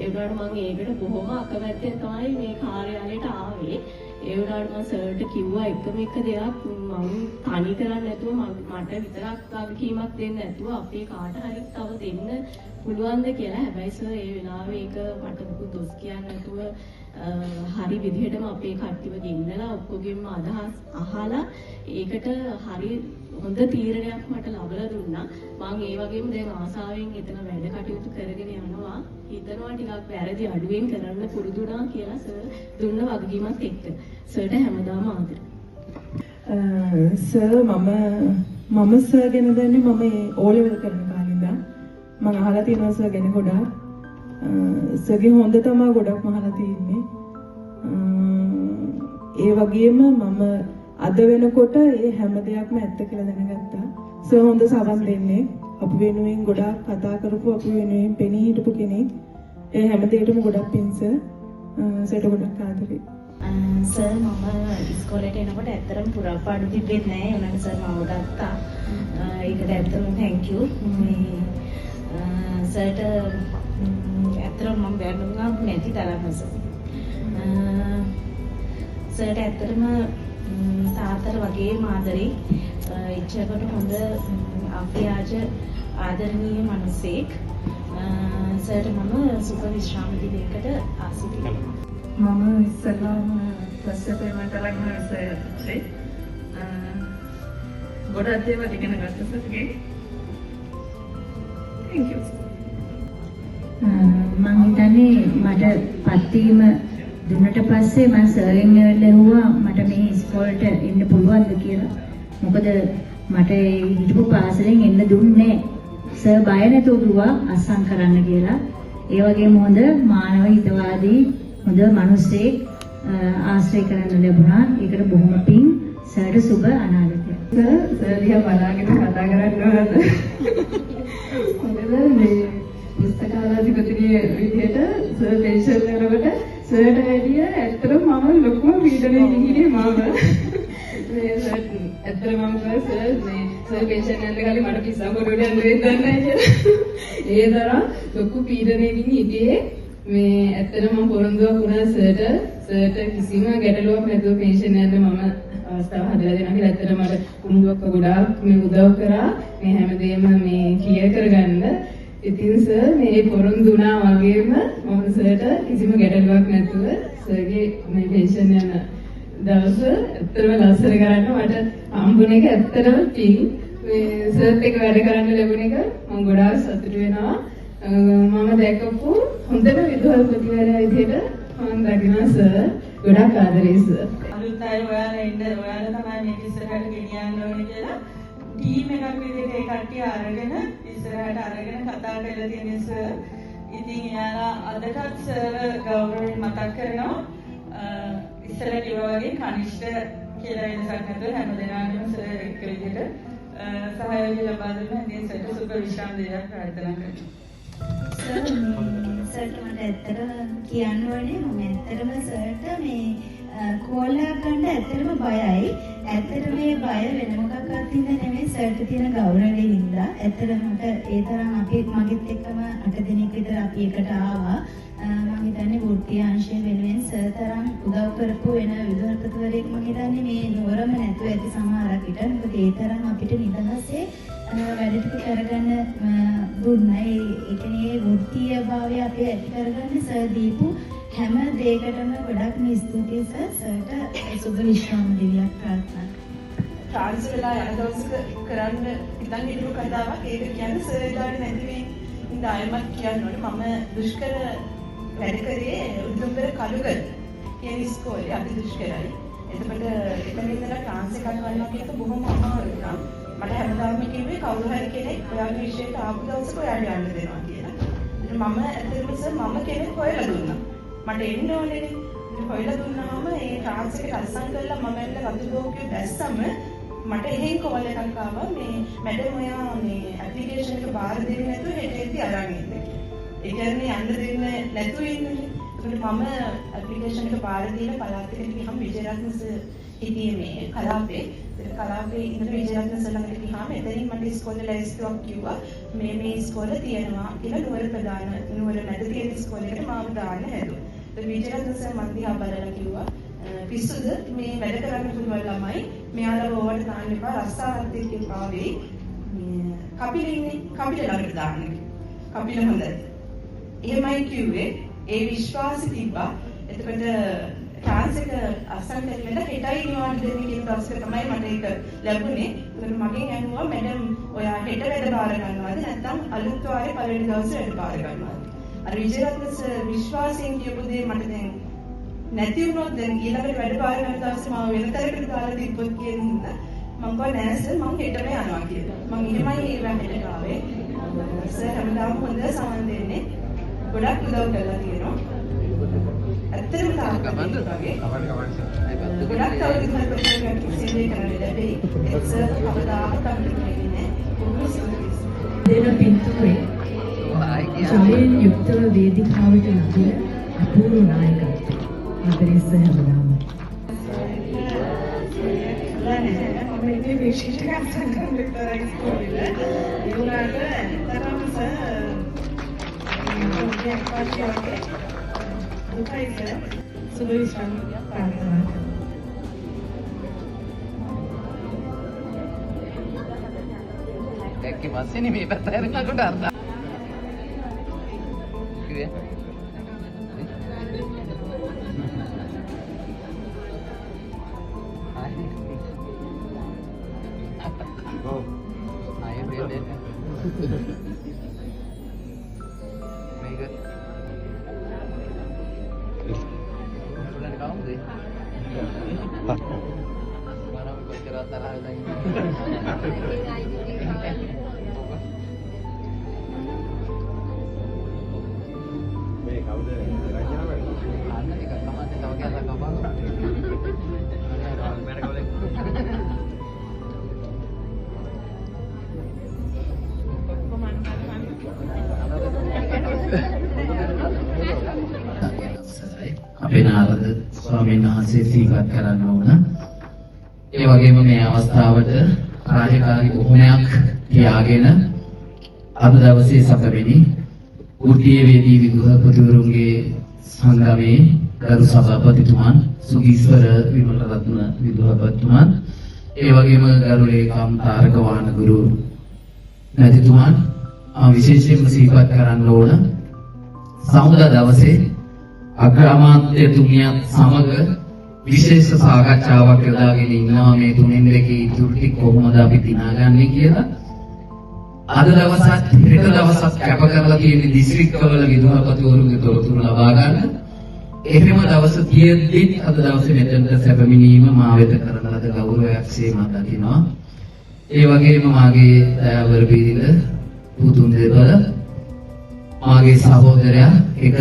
ඒ වුණාට මම ඒකට බොහොම අකමැත්තෙන් තමයි මේ කාර්යාලයට ආවේ. ඒ වුණාට මම සර්ට කිව්වා එකම එක දෙයක් මම තනි කරන්නේ නැතුව මට විතරක් වගකීමක් දෙන්න නැතුව අපේ කාට හරි තව දෙන්න පුළුවන්ද කියලා. හැබැයි සර් ඒ වෙලාවේ ඒක මට මොකද දොස් කියන්නේ නැතුව හරි විදිහටම අපේ කට්ටියව ගෙන්නලා ඔක්කොගෙම අදහස් අහලා ඒකට හරි හොඳ තීරණයක් මට ලබලා දුන්නා. මම ඒ වගේම දැන් ආසාවෙන් එතන වැඩ කටයුතු කරගෙන යනවා. හිතනවා ටිකක් වැරදි අඩුවෙන් කරන්න පුරුදුනා කියලා සර් දුන්න වගකීමත් එක්ක. සර්ට හැමදාම ආදරේ. සර් මම සර් ගැන දන්නේ මම ඕ ලෙවල් කරන කාලේ ඉඳන් මම අහලා තියෙනවා සර් ගැන ගොඩාක්. සර්ගේ හොඳ තමයි ගොඩක් අහලා තියෙන්නේ. ඒ වගේම මම අද වෙනකොට ඒ හැම දෙයක්ම ඇත්ත කියලා දැනගත්තා. සර් හොඳ සවන් දෙන්නේ. අපි වෙනුවෙන් ගොඩාක් කතා කරපු අපි වෙනුවෙන් පෙනී හිටපු කෙනෙක්. ඒ හැම දෙයකටම ගොඩක් පිං සර්. සර්ට ගොඩක් ආදරේ. සර් මම ඉස්කෝලේට එනකොට ඇත්තටම පුරාපාඩු තිබෙන්නේ නැහැ. උනන් සර් මම ගත්තා. ඒකට ඇත්තටම thank you. මේ සර්ට ඇත්තටම මම බැලුවා නැති තරම සර්. සර්ට ඇත්තටම තාත්තට වගේම ආදරේ. ඉච්ඡාකට හොඳ අව්‍යාජ ආදරණීය මිනිසෙක්. සර්ට මම සුබ විශ්‍රාම දිනයකට ආසිත කරනවා. මම ඉස්සෙල්ලාම ප්‍රශ්නපේමන්ට ලග්න විෂය ගොඩක් දේවල් ඉගෙන ගත්තා සර්ගේ. Thank you. මම හිතන්නේ මට පත්වීම දුන්නට පස්සේ මම සර්ගෙන් ඇහුවා මට මේ ඉස්කෝලේට එන්න පුළුවන්ද කියලා. මොකද මට හිටපු පාසලෙන් එන්න දුන්නේ සර් බය නැතුව කිව්වා අස්සම් කරන්න කියලා. ඒ වගේම හොඳ මානව හිතවාදී හොඳ මිනිස්සෙක් ආශ්‍රය කරන්න ලැබුණා. ඒකට බොහොම පිං සර්ට සුබ අනාගතයක්. සර් දිහා බලාගෙන කතා කරන්න ඕනද? මේ පුස්තකාලාධිපතිනිය විදිහට සර් පෙන්ෂන් යනකොට සර්ට වැඩිය ඇත්තටම මම ලොකුම පීඩනයකින් හිටියේ මම. මේ සර් ඇත්තටම මම සර් මේ සර් පෙන්ෂන් යන්න ගාලේ මට පිස්සන් පොඩට යන්න වෙන්නේ නැහැ කියලා. ඒ තරම් ලොකු පීඩනයකින් හිටියේ. මේ ඇත්තටම මම පොරොන්දුවක් වුණා සර්ට කිසිම ගැටලුවක් නැතුව පෙන්ෂන් යන්න මම අවස්ථාව හදලා දෙනවා කියලා. ඇත්තටම මට කුණුවක් ගොඩාක් මේ උදව් කරා මේ හැමදේම මේ ක්ලියර් කරගන්න. ඉතින් සර් මේ පොරොන්දු වුණා වගේම මම සර්ට කිසිම ගැටලුවක් නැතුව සර්ගේ මේ පෙන්ෂන් යන දවස ඇත්තටම ලස්සන කරන්න මට හම්බුන එක ඇත්තටම පිං. මේ සර්ත් එක්ක වැඩ කරන්න ලැබුණ එක මම ගොඩාක් සතුටු වෙනවා. මම දැකපු හොඳම විදුහල්පතිවරයා විදිහට මම දකිනවා සර්. ගොඩාක් ආදරේ සර්. අලුත් අය ඔයාලා ඉන්න ඔයාලා තමයි මේක ඉස්සරහට ගෙනියන්න ඕනේ කියලා ටීම් එකක් විදිහට ඒ කට්ටිය අරගෙන ඉස්සරහට අරගෙන කතා කරලා තියෙන සර්. ඉතින් එයාලා අදටත් සර් ගෞරවයෙන් මතක් කරනවා. ඉස්සර කිව්වා වගේ කනිෂ්ඨ කියලා වෙනසක් නැතුව හැමදෙනාටම සර් එක විදිහට සහයෝගය ලබා දෙන්න ඉතින් සර්ට සුබ විශ්‍රාම දෙයක් ප්‍රාර්ථනා කරනවා. සර්ට මට ඇත්තටම කියන්න ඕනේ මම ඇත්තටම සර්ට මේ කෝලයක් ගන්න ඇත්තටම බයයි. ඇත්තට මේ බය වෙන මොකක්වත් හින්දා නෙමෙයි සර්ට තියෙන ගෞරවයෙන් ඉඳලා. ඇත්තටම මට ඒ තරම් මගෙත් එක්කම 8 දිනක් විතර අපි එකට ආවා. මම හිතන්නේ වෘත්තීය අංශය වෙනුවෙන් සර් තරම් උදව් කරපු වෙන විදුහල්පතිවරයෙක් මම හිතන්නේ මේ නුවරම නැතුව ඇති සමහරක් විතර. මොකද ඒ තරම් අපිට නිදහසේ වැඩ ටික කරගන්න දුන්නා. ඒ කියන්නේ වෘත්තීය භාවය අපි ඇති කරගන්න සර් දීපු හැම දෙයකටම ගොඩක් ස්තුතියි සර්. සර්ට සුබ විශ්‍රාම දිවියක් ප්‍රාර්ථනා කරනවා. ට්‍රාන්ස් වෙලා යන දවසක කරන්න ඉතින් හිටපු කතාවක්. ඒක කියන්නේ සර් ඉදානේ නැති මේ ඉඳ අයමත් කියන්න ඕනේ. මම දුෂ්කර වැඩ කරේ උතුම්බර කලුගල කියන ඉස්කෝලේ අති දුෂ්කරයි. එතකොට එතන ඉඳලා ට්‍රාන්ස් එකක් ගන්නවා කියන එක බොහොම අමාරුයි නම් මට හැමදාම කිව්වේ කවුරු හරි කෙනෙක් ඔයාගේ විෂයට ආපු දවසක ඔයාට යන්න දෙනවා කියලා. ඉතින් මම ඇත්තටම සර් මම කෙනෙක් හොයලා දුන්නා. මට එන්න ඕනේ. ඉතින් හොයලා දුන්නාම ඒ ට්‍රාන්ස් එක අල්සන් කරලා මම එන්න වතු බෝක්කේ දැස්සම මට එහෙන් කෝල් එකක් ආවා මේ මැඩම් ඔයා මේ ඇප්ලිකේෂන් එක බාර දෙන්නේ නැතුව හෙට එද්දි අරන් ඉන්න කියලා. ඒ කියන්නේ යන්න දෙන්නේ නැතුව ඉන්නේ. ඒකට මම ඇප්ලිකේෂන් එක බාර දීලා පළාතකට ගියාම විජයරත්න සර් හිටියේ මේ කලාපේ. ඒක කලාපේ ඉඳලා විජයරත්න සර් ළඟට ගියාම එතනින් මට ඉස්කෝලේ ලැයිස්තුවක් කිව්වා මේ ඉස්කෝලේ තියෙනවා කියලා නුවර ප්‍රධාන නුවර මැද තියෙන ඉස්කෝලේකට මාව දාන්න හැදුවා. ඒ විජයරත්න සර් මන් දිහා බලලා කිව්වා පිස්සුද මේ වැඩ කරන්න පුළුවන් ළමයි මෙයාලා ඕවට දාන්න එපා රස්සාවත් එක්ක පාවෙයි මේ කපිලින්නේ කපිල ළඟට දාන්න කපිල හොඳයි එහෙමයි කිව්වේ ඒ විශ්වාසෙ තිබ්බා එතකොට ට්‍රාන්ස් එක අසන් කරලා හෙටයි නිවාඩු දෙන්න කියන දවසක තමයි මට ඒක ලැබුණේ ඒකට මගෙන් ඇහුවා මැඩම් ඔයා හෙට වැඩ බාර ගන්නවද නැත්නම් අලුත් වාරේ පළවෙනි දවසේ වැඩ බාර ගන්නවද අර විජයරත්න සර් විශ්වාසයෙන් කියපු දේ මට දැන් නැති වුණොත් දැන් ඊළඟට වැඩ බාර ගන්න දවසේ මම වෙනතරකට දාලා තිබ්බොත් කියන හින්දා මම කිව්වා නෑ සර් මම හෙටම යනවා කියලා. මම එහෙමයි ඒ වැඩේට ආවේ. සර් හැමදාම හොඳ සමන් දෙන්නේ. ගොඩක් උදව් කරලා තියෙනවා. ඇත්තටම තාක්කමක් වගේ. ගොඩක් තව විදිහකට සේවය කරන්න ලැබෙයි. ඒක සර් කවදාවත් අපිට කියන්නේ දෙන පින්තූරේ ජලයෙන් යුක්තව වේදිකාවට නගන අපූර්ව නායකත්වය. ආදරෙස හැමදාම. මම ඉතින් විශේෂ කාර්යයක් කරලා ඉස්කෝලේ. ඒ වුණාට ඇත්තටම සර් මොකක්ද පාටියක දුකයි සර් සුබ විශ්‍රාම ප්‍රාර්ථනා කරනවා. දැක්කේ පස්සේ නෙමෙයි පැත්ත හැරෙනකොට අර්ථ. කිව්වේ මේක ගොඩක් තරහ වෙලා ඉන්නේ. මේ කවුද රජන වැඩ? අන්න ටික තමයි තව කියලා කපනවා. අපේ නාරද ස්වාමීන් වහන්සේ සිහිපත් කරන්න ඕන. ඒ වගේම මේ අවස්ථාවට රාජකාරී බොහොමයක් තියාගෙන අද දවසේ 7 වෙනි වෘත්තීය වේදී විදුහල්පතිවරුන්ගේ සංගමේ ගරු සභාපතිතුමන් සුගීස්වර විමලරත්න විදුහල්පතිතුමන් ඒ වගේම ගරු ලේකම් තාරක වානගුරු නැතිතුමන් විශේෂයෙන්ම සිහිපත් කරන්න ඕන සමුදා දවසේ අග්‍රාමාත්‍යතුමියත් සමග විශේෂ සාකච්ඡාවක් යොදාගෙන ඉන්නවා මේ තුනෙන් දෙකේ ඉතුරු ටික කොහොමද අපි දිනාගන්නේ කියලා. අද දවසත් හෙට දවසත් කැප කරලා තියෙන දිස්ත්‍රික්කවල විදුහල්පතිවරුන්ගේ තොරතුරු ලබා ගන්න. එහෙම දවස තියෙද්දි අද දවසේ මෙතනට සැපමිනීම මා වෙත කරන ලද ගෞරවයක් සේ මම දකිනවා. ඒ වගේම මාගේ දයාවර බීරිල පුතුන් දෙපළ මාගේ සහෝදරයා එක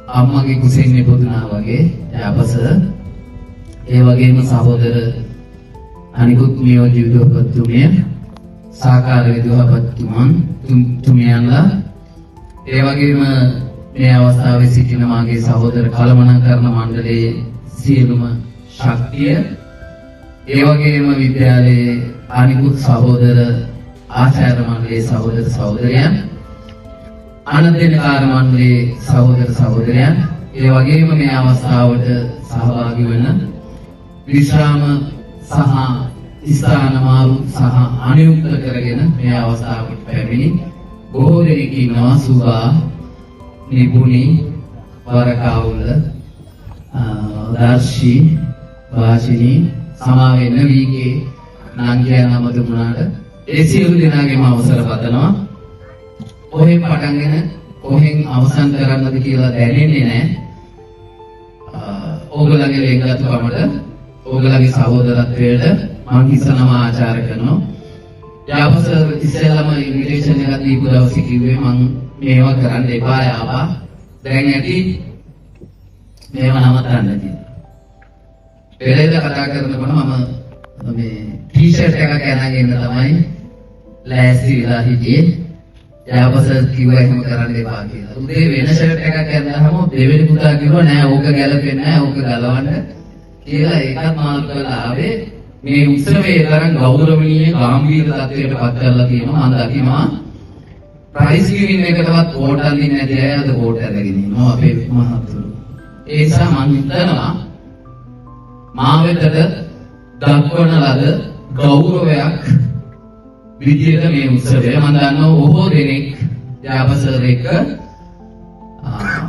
අම්මගේ කුසෙන් නිපදුනා වගේ යාපස ඒ වගේම සහෝදර අනිකුත් නියෝජ්‍ය විදුහල්පතිතුමිය සහකාර විදුහල්පතිතුමන්ලා ඒ වගේම මේ අවස්ථාවේ සිටින මාගේ සහෝදර කළමනාකරණ මණ්ඩලයේ සියලුම ශක්තිය ඒ වගේම විද්‍යාලයේ අනිකුත් සහෝදර ආචාර්ය මණ්ඩලයේ සහෝදර සහෝදරයන් ආනන්දේනකාර මණ්ඩලයේ සහෝදර සහෝදරයන් ඒ වගේම මේ අවස්ථාවට සහභාගී වන විශ්‍රාම සහ ස්ථානමාරු සහ අනුයුක්ත කරගෙන මේ අවස්ථාවට පැමිණි බොහෝ දෙනෙක් ඉන්නවා. සුභා නිපුණි වරකාවුල දර්ශී වාචිනී සමාවෙන්න වීගේ නාංගයා නම දුන්නාට ඒ සියලු දෙනාගේම අවසර පතනවා. කොහෙන් පටන්ගෙන කොහෙන් අවසන් කරන්නද කියලා දැනෙන්නේ නැහැ. ඕගොල්ලන්ගේ ලේකගතුකමට ඕගොල්ලන්ගේ සහෝදරත්වයට මම හිතනම ආචාර කරනවා. යාපස ඉස්සෙල්ලාම ඉන්විටේෂන් එකක් දීපු දවසේ කිව්වේ මම මේවා කරන්න එපා යාපා. දැන් ඇති මේවා නවත්තන්න කියලා. පෙරේද කතා කරනකොට මම මේ ටී-ෂර්ට් එකක් අරගෙන තමයි ලෑස්ති වෙලා හිටියේ. යාපස කිව්වා එහෙම කරන්න එපා කියලා. උදේ වෙන ෂර්ට් එකක් අරනහම දෙවෙනි පුතා කිව්වා නෑ ඕක ගැලපෙන්නේ නෑ ඕක ගලවන්න කියලා ඒකත් මාල් කරලා ආවේ. මේ උත්සවයේ තරම් ගෞරවණීය ගැඹීර තත්වයට පත් කරලා තියෙනවා. මම දකිනවා ප්‍රයිස් ගිවින් එකටවත් වෝට් අඳින්නේ නැති අය අද වෝට් අරගෙන ඉන්නවා අපේ මහත්තුරු. ඒ නිසා මම හිතනවා මා වෙතට දක්වන ලද ගෞරවයක් විදියට මේ උත්සවය මම දන්නවා බොහෝ දෙනෙක් යාපසර් එක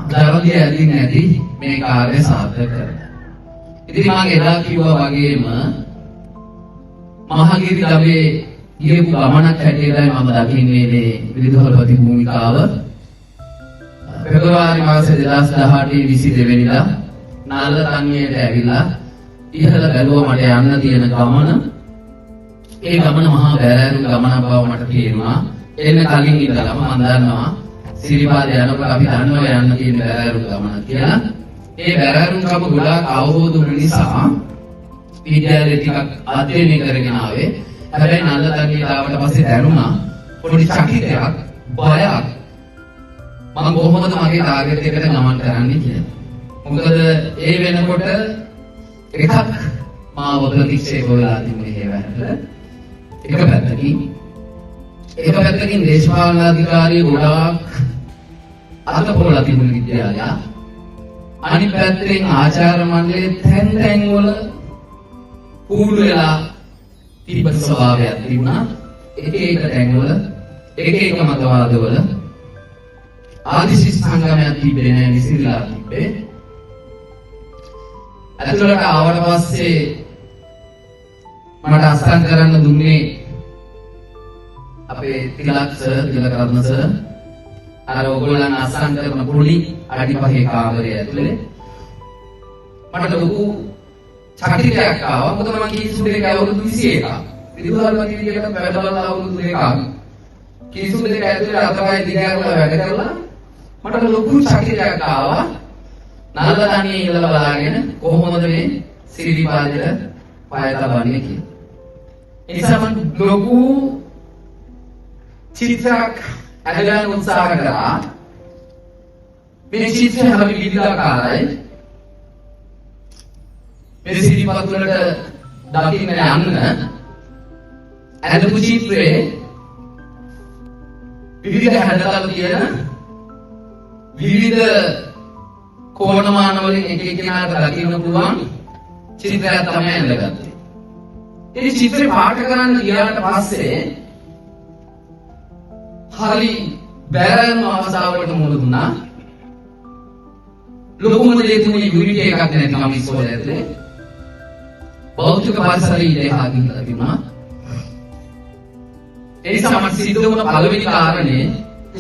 දරදී ඇදින් නැති මේ කාර්ය සාර්ථක කරනවා. ඉතින් මම එදා කිව්වා වගේම මහගිරි ගමේ ගියපු ගමනක් හැටියටයි මම දකින්නේ මේ විදුහල්පති භූමිකාව. පෙබරවාරි මාසේ 2018 22 වෙනිදා නාල තන්නියට ඇවිල්ලා ඉහළ බැලුවා මට යන්න තියෙන ගමන. ඒ ගමන මහා බැරෑරුම් ගමනක් බව මට තේරුණා. එන්න කලින් ඉඳලම මම දන්නවා සිරිපාද යනකොට අපි දන්නවා යන්න තියෙන බැරෑරුම් ගමනක් කියලා. ඒ බැරෑරුම් ගම ගොඩාක් අවබෝධ වුණ නිසා විද්‍යාලේ ටිකක් අධ්‍යයනය කරගෙන ආවේ. හැබැයි නන්දතන්නියට ආවට පස්සේ දැනුණා පොඩි චකිතයක් බයක් මම කොහොමද මගේ ටාගට් එකට ගමන් කරන්නේ කියලා. මොකද ඒ වෙනකොට එකක් මාව ප්‍රතික්ෂේප වෙලා තිබුණේ හේවැට. එක පැත්තකින් දේශපාලන අධිකාරිය ගොඩාක් අතපොරලා තිබුණු විද්‍යාලය. අනිත් පැත්තෙන් ආචාර්ය මණ්ඩලයේ තැන් වල කූඩු වෙලා තිබ්බ ස්වභාවයක් තිබුණා. එක තැන්වල එක මතවාදවල ආදිශි සංගමයක් තිබෙන්නේ නැහැ, විසිරලා තිබ්බේ. ඇතුළට ආවට පස්සේ මට අස්සම් කරන්න දුන්නේ අපේ තිලක් රත්න සර්. අර ඔයගොල්ලන් අස්සම් කරන පොඩි අඩි 5 කාමරය ඇතුලේ මට ලොකු චකිතයක් ආවා. මොකද මම කිසිදු දෙයක් අවුරුදු 21ක්. විදුහල්පති විදියට වැඩ බලලා අවුරුදු 2ක්. කිසිදු දෙයක් ඇතුලේ අතපය දිගාරලා වැඩ කරලා මට ලොකු චකිතයක් ආවා. නල්ලතනියේ ඉඳලා බලාගෙන කොහොමද මේ සිරිපාදයට පය තබන්නේ කියලා. ඒ නිසා මම ලොකු චිත්‍රයක් අදගන්න උත්සාහ කරා. මේ චිත්‍රය හරි විවිධාකාරයි. මේ සිරිපාද වලට දකින්න යන්න අදපු චිත්‍රයේ විවිධ හැඩතල තියෙන විවිධ කෝණමාන වලින් එක එකිනෙකාට දකින්න පුළුවන් චිත්‍රයක් තමයි ඇඳගත්තේ. ඒ චිත්‍රේ පාඨ කරන්න ගියාට පස්සේ හරි බැරෑරුම් අවස්ථාවකට මුහුණ දුන්නා. ලොකුම දේ තුනේ යුනිටි එකක් නැතිනම් ඉස්කෝලේ ඇතුලේ භෞතික පරිසරයේ ඉඳලා ගිහිල්ලා තිබුණා. ඒ නිසා මට සිද්ධ වුණ පළවෙනි කාරණේ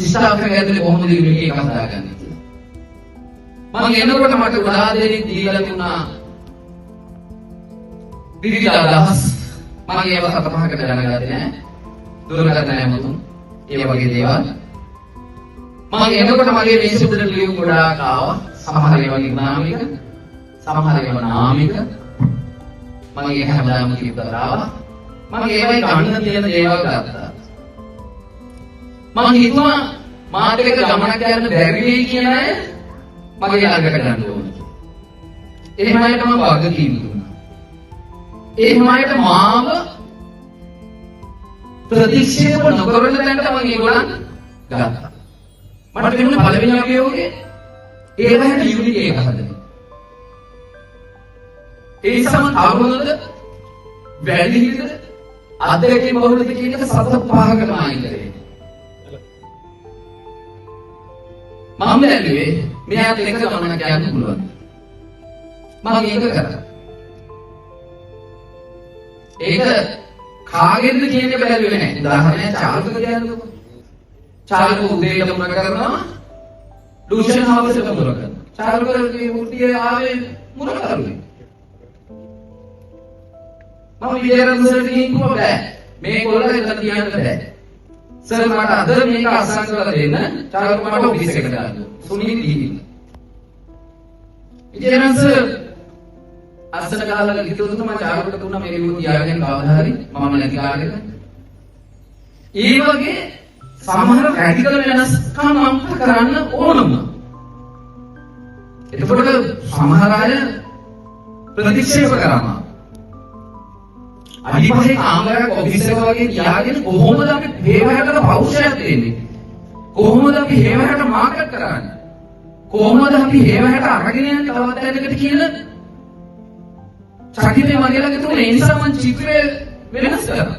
ඉස්තාවක ඇතුලේ කොහොමද යුනිටි එකක් හදාගන්නේ කියලා. මම එනකොට මට ගොඩාක් දෙනෙක් දීලා තිබුණා විවිධ අදහස්. මම ඒව හත පහකට දැනගත්තේ නෑ. දුරකථන නැමතුම් ඒ වගේ දේවල්. මම එනකොට මගේ මේසෙ උඩට ලියුම් ගොඩාක් ආවා. සමහර ඒවා නිර්නාමික, සමහර ඒවා නාමික. මම ඒක හැමදාම කියපුවා. මම ඒවයි ගන්න තියෙන දේවල් ගත්තා. මම හිතුවා මාත් එක්ක ගමනක් යන්න බැරි වෙයි කියන අය මගේ ළඟට ගන්න ඕනේ. එහෙම අයට මම වගකීම් දුන්නා. එහෙම අයට මාව ප්‍රතික්ෂේප නොකරන තැනට මම ඒගොල්ලන් ගත්තා. මට තිබුණ පළවෙනි අභියෝගය ඒවැයට යුනිටි එක හදන්න. ඒ නිසා මම අවුරුද්ද වැඩිහිද අධ්‍යයනයේ බහුලද කියන එක සතත 5කට මායින් කරේ. මම බැලුවේ මෙයාට එක ගමනක් යන්න පුළුවන්. මම ඒක කරා. ඒක කාගෙන්ද කියන්නේ බැලුවේ නැහැ. උදාහරණයක් චාරුක කියන්නකො. චාරුක උදේට මුණ කරනවා. ටියුෂන් හවස් එක මුණ කරනවා. චාරුකගේ මුර්තිය ආවේ මුණ කරුවේ. මම විද්‍යාරම් සර්ට කිව්වා බෑ. මේ කොල්ලලා ඉඳලා තියන්න බෑ. සර් මට අද මේක අසං කරලා දෙන්න. චාරුක මට ඔෆිස් එකට දාන්න. සුනිල් දීවිල. විද්‍යාරම් සර් අස්සන කාලවල කිව්වොත් මම චාරුකට දුන්නා මේ විදිහට තියාගෙන කවදා හරි මම නැති කාලෙක. ඒ වගේ සමහර රැඩිකල් වෙනස්කම් මම කරන්න ඕනම. එතකොට සමහර අය ප්‍රතික්ෂේප කරනවා. අනිපහේ කාමරයක් ඔෆිස් එක වගේ තියාගෙන කොහොමද අපි හේවහැට පෞෂයක් දෙන්නේ? කොහොමද අපි හේවහැට මාකට් කරන්නේ? කොහොමද අපි හේවහැට අරගෙන යන්නේ තවත් තැනකට කියලා චකිතේ මගේ ළඟ තිබුණේ. ඒ නිසා මම චිත්‍රය වෙනස් කරා.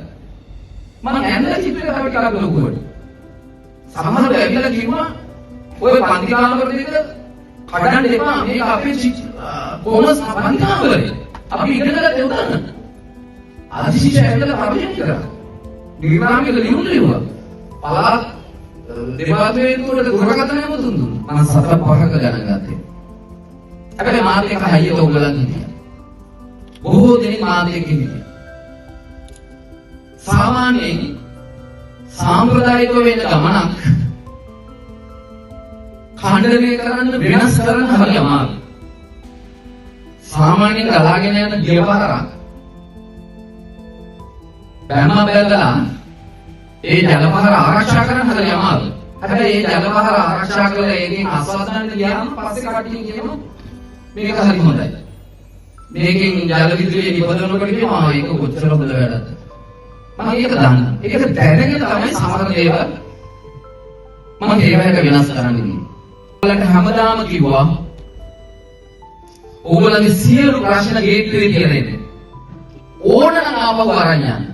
මම ඇඳලා චිත්‍රය තව ටිකක් ලොකුවට. සමහරව ඇවිල්ලා කිව්වා ඔය පන්ති කාමර දෙක කඩන්න එපා. මේක අපේ කොමස් පන්ති කාමරේ. අපි ඉගෙන ගන්න උදාන. අධිශිෂ්‍ය ඇවිල්ලා පරිශීලනය කරා. නිර්මාණයක ලියුම් ලියුවා. පළාත් දෙපාර්තමේන්තුවට දුරකථන නැමතුම් දුන්නා. මම 4-5ක ගණන් ගත්තේ. හැබැයි මාත් එක හයියට උගලන් හිටියා. බොහෝ දෙනෙක් මාත් එක්ක හිටියා. සාමාන්‍යයෙන් සාම්ප්‍රදායික වෙන ගමනක් ඛණ්ඩනය කරන්න වෙනස් කරන්න හරි අමාරුයි. සාමාන්‍යයෙන් ගලාගෙන යන දියවහරක් බැම්ම බැලලා ඒ ජලපහර ආරක්ෂා කරන්න හරි අමාරුයි. හැබැයි ඒ ජලපහර ආරක්ෂා කරලා ඒකෙන් ආස්වාදන්න ගියාම පස්සේ කට්ටිය කියනවා මේක හරි හොඳයි. මේකෙන් ජල විදුලිය නිපදවනකොට කියනවා මේක කොච්චර හොඳ වැඩක්ද. මම ඒක දන්නවා. ඒක දැනගෙන තමයි සමහර දේවල් මම ඒවට වෙනස් කරන්නේ. ඔයාලට හැමදාම කිව්වා ඕගොල්ලන්ගේ සියලු ප්‍රශ්න ගේට්ටුවේ කියලා දෙන්න. ඕනනම් ආපහු අරන් යන්න.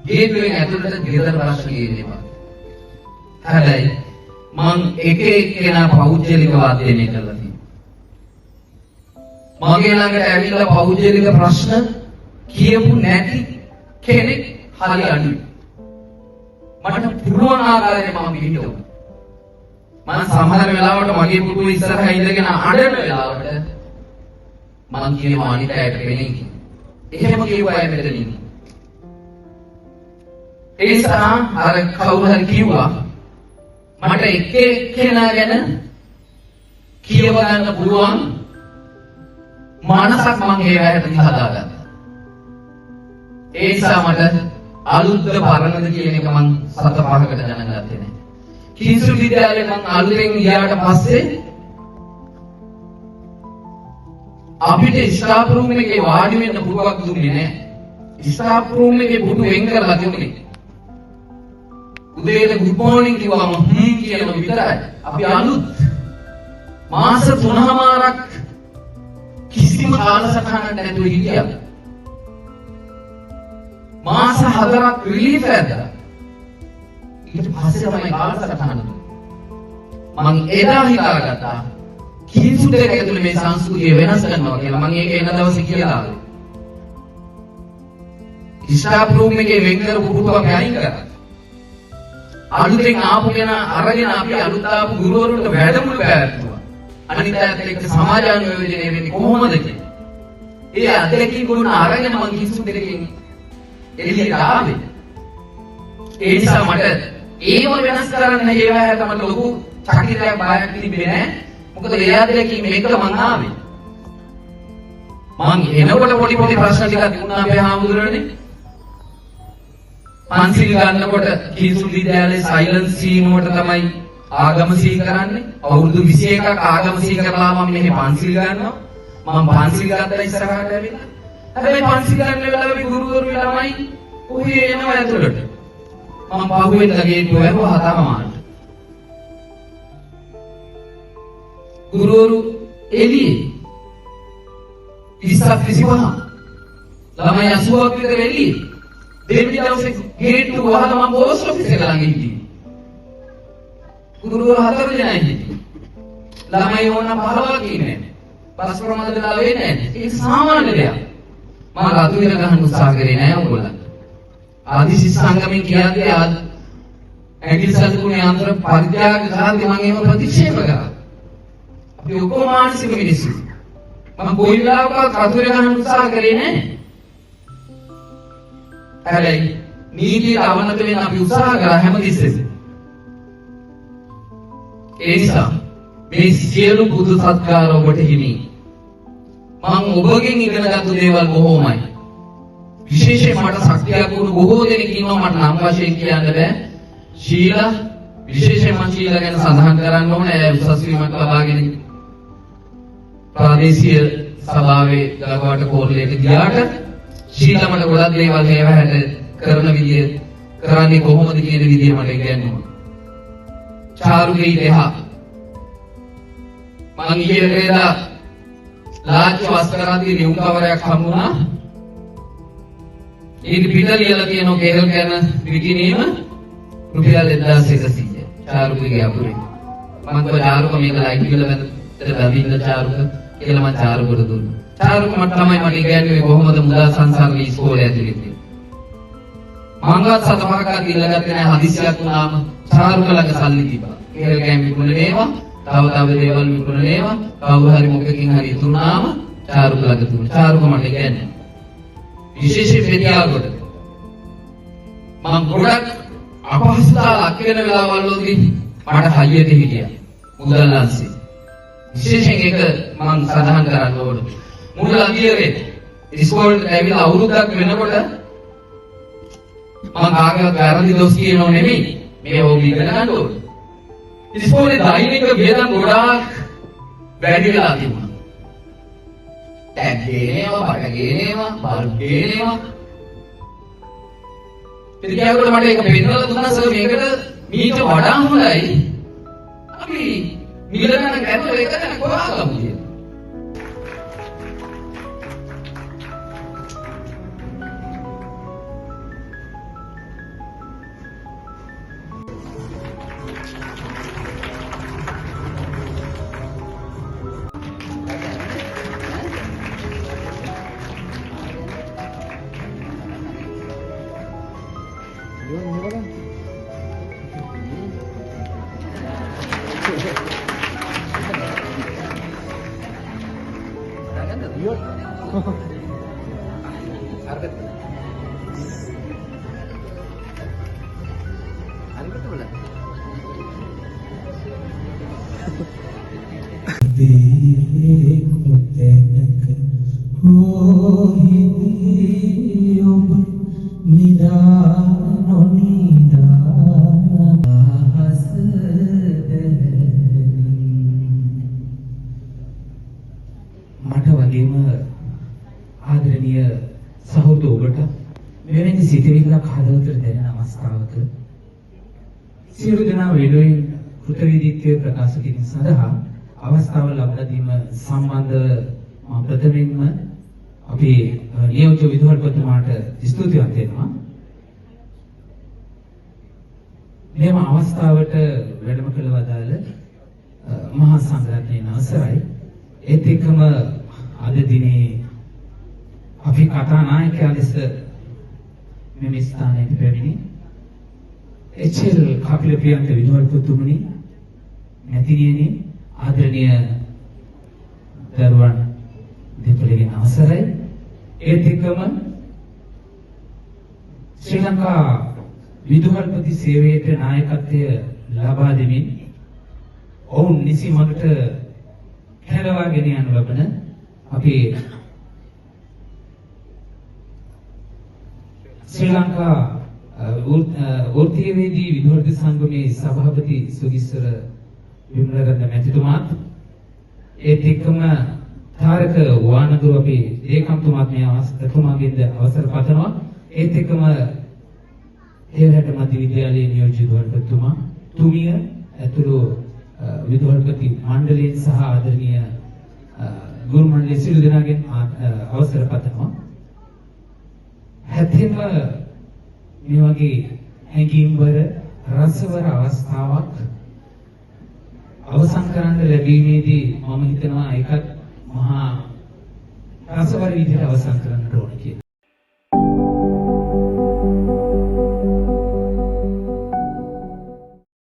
ගේට්ටුවෙන් ඇතුළට ගෙදර ප්‍රශ්න ගේන්නවා. හැබැයි මම එක එක්කෙනා පෞද්ගලික වාදනය කළා. මගේ ළඟට ඇවිල්ලා පෞද්ගලික ප්‍රශ්න කියපු නැති කෙනෙක් හරි අඩුයි. මට පුළුවන් ආකාරයට මම පිළිතුරු. මම සමහර වෙලාවට මගේ පුටුවේ ඉස්සරහා ඉඳගෙන අඬන වෙලාවට මං කියනවා අනිත් අයට වෙන්නේ. එහෙම කියුවා අය මෙතන ඉන්නේ. ඒ නිසා අර කවුරු හරි කිව්වා මට එක එක්කෙනා ගැන කියව ගන්න පුළුවන් මානසක් මං ඒ වැයට හදාගත්තා. ඒ නිසා මට අලුත්ද පරණද කියන එක මං සත පහකට දැනගත්තේ නැහැ. කිංසු විද්‍යාලේ මං අලුතෙන් ගියාට පස්සේ අපිට ස්ටාෆ් රූම් එකේ වාඩි වෙන්න පුරුවක් දුන්නේ නැහැ. ස්ටාෆ් රූම් එකේ පුටු වෙන් කරලා තිබුණේ. උදේට good morning කිව්වම කියනවා විතරයි. අපි අලුත් මාස 3මාරක් කිසිම කාලසටහනක් නැතුව හිටියා. මාස 4ක් රිලීෆ් ඇද්දා. ඊට පස්සේ තමයි කාලසටහන. මං එදා හිතාගත්තා කිසිදු දෙයක් ඇතුළේ මේ සංස්කෘතිය වෙනස් කරනවා කියලා. මං ඒක එන දවසේ කියලා ආවා. ස්ටාෆ් රූම් එකේ වෙන් කරපු පුටුවක් අයින් කරා. අලුතෙන් ආපු කෙනා අරගෙන අපි අලුත් ආපු ගුරුවරුන්ට වැඩමුළු පැවැත්තුවා. අනිත් අයත් එක්ක සමාජානුයෝජනය වෙන්නේ කොහොමද කියලා. ඒ අත්දැකීම් ගුණ අරගෙන මං කිසිදු දෙයකින් එළියට ආවේ. ඒ නිසා මට ඒව වෙනස් කරන්න ඒවාට මට ලොකු චකිතයක් බයක් තිබෙන්නේ නැහැ. මොකද ඒ අත්දැකීම් එක මං ආවේ. මං එනකොට පොඩි ප්‍රශ්න ටිකක් තිබුණා අපේ හාමුදුරනේ. පන්සිල් ගන්නකොට කිංසු විද්‍යාලයේ සයිලන්ස් සීනුවට තමයි ආගම සිහි කරන්නේ. අවුරුදු 21ක් ආගම සිහි කරලා මම මෙහි පන්සිල් ගන්නවා. මම පන්සිල් ගත්තා ඉස්සරහට ඇවිල්ලා. හැබැයි පන්සිල් ගන්න වෙලාවේ ගුරුවරු ළමයි ඔහේ එනවා ඇතුළට. මම පහුවෙන්ද ගේට්ටුව ඇරුවා 7:00 ගුරුවරු එළියේ 25 ළමයි 80ක් විතර එළියේ. දෙවෙනි දවසේ ගේට්ටුව වහලා මම පෝස්ට් ඔෆිස් එක ළඟ හිටියේ. ගුරුවරු 4 දෙනා හිටියේ. ළමයි ඕනනම් 15ක් ඉන්නේ. පස් ප්‍රමාද වෙලා වෙන්නේ නැහැ. ඒක සාමාන්‍ය දෙයක්. මම රතු වෙන ගහන්න උත්සාහ කරේ නෑ ඔයගොල්ලන්ට. ආදිසි සංගමෙන් කියන්නේ ඇඟිලි සතුනේ අන්තර පරිත්‍යාග කරද්දී මම ඒව ප්‍රතික්ෂේප කරා. අපි ඔක්කොම මානසික මිනිස්සු. මම කොයි වෙලාවකවත් රතු වෙන ගහන්න උත්සාහ කරේ නෑ. හැබැයි නීතියට අවනත වෙන්න අපි උත්සාහ කරා හැමතිස්සෙම. ඒ නිසා මේ සියලු බුදු සත්කාර ඔබට හිමි. මම ඔබගෙන් ඉගෙනගත්තු දේවල් බොහෝමයි. විශේෂයෙන් මට ශක්තියක් වුණු බොහෝ දෙනෙක් ඉන්නවා මට නම් වශයෙන් කියන්න බෑ. ශීලා විශේෂයෙන් මම ශීලා ගැන සඳහන් කරන්න ඕනේ. උසස් වීමක් ලබාගෙන ප්‍රාදේශීය සභාවේ ගලවට කෝල්ලේට ගියාට ශීලා මට ගොඩක් දේවල් මේවට කරන විදිය කරන්නේ කොහොමද කියන විදිය මට ඉගෙනුවා. චාරුගේ දෙහා මං ඊයේදා ලාච්ච වස්ත්‍රාදී නියුම් කවරයක් හමුණා. ඒක පිට ලියලා තියෙනවා කේරල් කරන විකිනීම රුපියල් 2100. චාරුගේ අපුරේ. මං ගෝ චාරුක මේක ලයිට් බිල වැඳ බැඳින්න චාරුක කියලා මං චාරුකට දුන්නා. චාරුක මට තමයි මට ඉගෙනුවේ කොහොමද මුදල් සංසාරේ ඉස්කෝලේ ඇතුළේ. මංගවත් සතපහක් දීලා ගත්තේ නැහැ. හදිසියක් වුණාම චාරුක ළඟ සල්ලි තිබ්බා. කේරල් ගෑම් විකුණන ඒවා තව දේවල් විකුණන ඒවා කවුරු හරි මොකකින් හරි ඉතුරුනාම චාරුක ළඟ දුන්නා. චාරුක මට ඉගෙනුවේ විශේෂයෙන් පෙතියාගොඩ මම ගොඩක් අපහසුතාව ලක් වෙන වෙලාවල් වලදී මට හයියට හිටියා මුදල් අංශේ. විශේෂයෙන් ඒක මම සඳහන් කරන්න ඕන. මුදල් අධියරේ ඉස්කෝලේට ඇවිල්ලා අවුරුද්දක් වෙනකොට මම කාගේවත් වැරදි දොස් කියනෝ නෙමෙයි. මේ ඕක ඉගෙන ගන්න ඕන. ඉස්කෝලේ දෛනික වේදන් ගොඩාක් වැඩි වෙලා තිබුණා. ටැග් ගේනවා, බඩ ගේනවා, බල්බ් ගේනවා. පිටියකට මට ඒක පෙන්නලා දුන්නා සර් මේකට මීට වඩා හොඳයි. අපි මිල ගන්න ගැතුව එක තැන කොහාගමු කියලා. මට වගේම ආදරණීය සහෝදර ඔබට මෙවැනි සිතවිල්ලක් හදවතට දැනෙන අවස්ථාවක සියලු දෙනා වෙනුවෙන් කෘතවේදීත්වය ප්‍රකාශ කිරීම සඳහා අවස්ථාව ලබා දීම සම්බන්ධව මම ප්‍රථමයෙන්ම අපේ නියෝජ්‍ය විදුහල්පතිතුමාට ස්තුතිවන්ත වෙනවා. මෙම අවස්ථාවට වැඩම කළ වදාළ මහා සංඝරත්නයේ අවසරයි. ඒත් එක්කම අද දිනේ අපි කතා නායකයා ලෙස මෙම ස්ථානයට පැමිණි එච්.එල්. කපිල ප්‍රියන්ත විදුහල්පතිතුමනි, නැතිනියනි, ආදරණීය දරුවන් දෙපළගෙන් අවසරයි. ඒත් එක්කම ශ්‍රී ලංකා විදුහල්පති සේවයට නායකත්වය ලබා දෙමින් ඔවුන් නිසි මඟට හැරවාගෙන යනු ලබන අපේ ශ්‍රී ලංකා වෘත්තීයවේදී විදුහල්පති සංගමේ සභාපති සුගිස්සර විමලරත්න මැතිතුමාත් ඒත් එක්කම තාරක වානදුර අපේ ඒකම්තුමාත් මේ අවස්ථාවේදී අවසර පතනවා. ඒත් එක්කම හේවැට මධ්‍ය විද්‍යාලයේ නියෝජ්‍ය විදුහල්පතිතුමා තුමිය ඇතුළු විදුහල්පති මණ්ඩලයෙන් සහ ආදරණීය ගුරු මණ්ඩලයේ සියලු දෙනාගෙන් අවසර පතනවා. හැතෙම මේ වගේ හැඟීම්වර රසවර අවස්ථාවක් අවසන් කරන්න ලැබීමේදී මම හිතනවා ඒකත් මහා රසවර විදිහට අවසන් කරන්නට ඕන කියලා.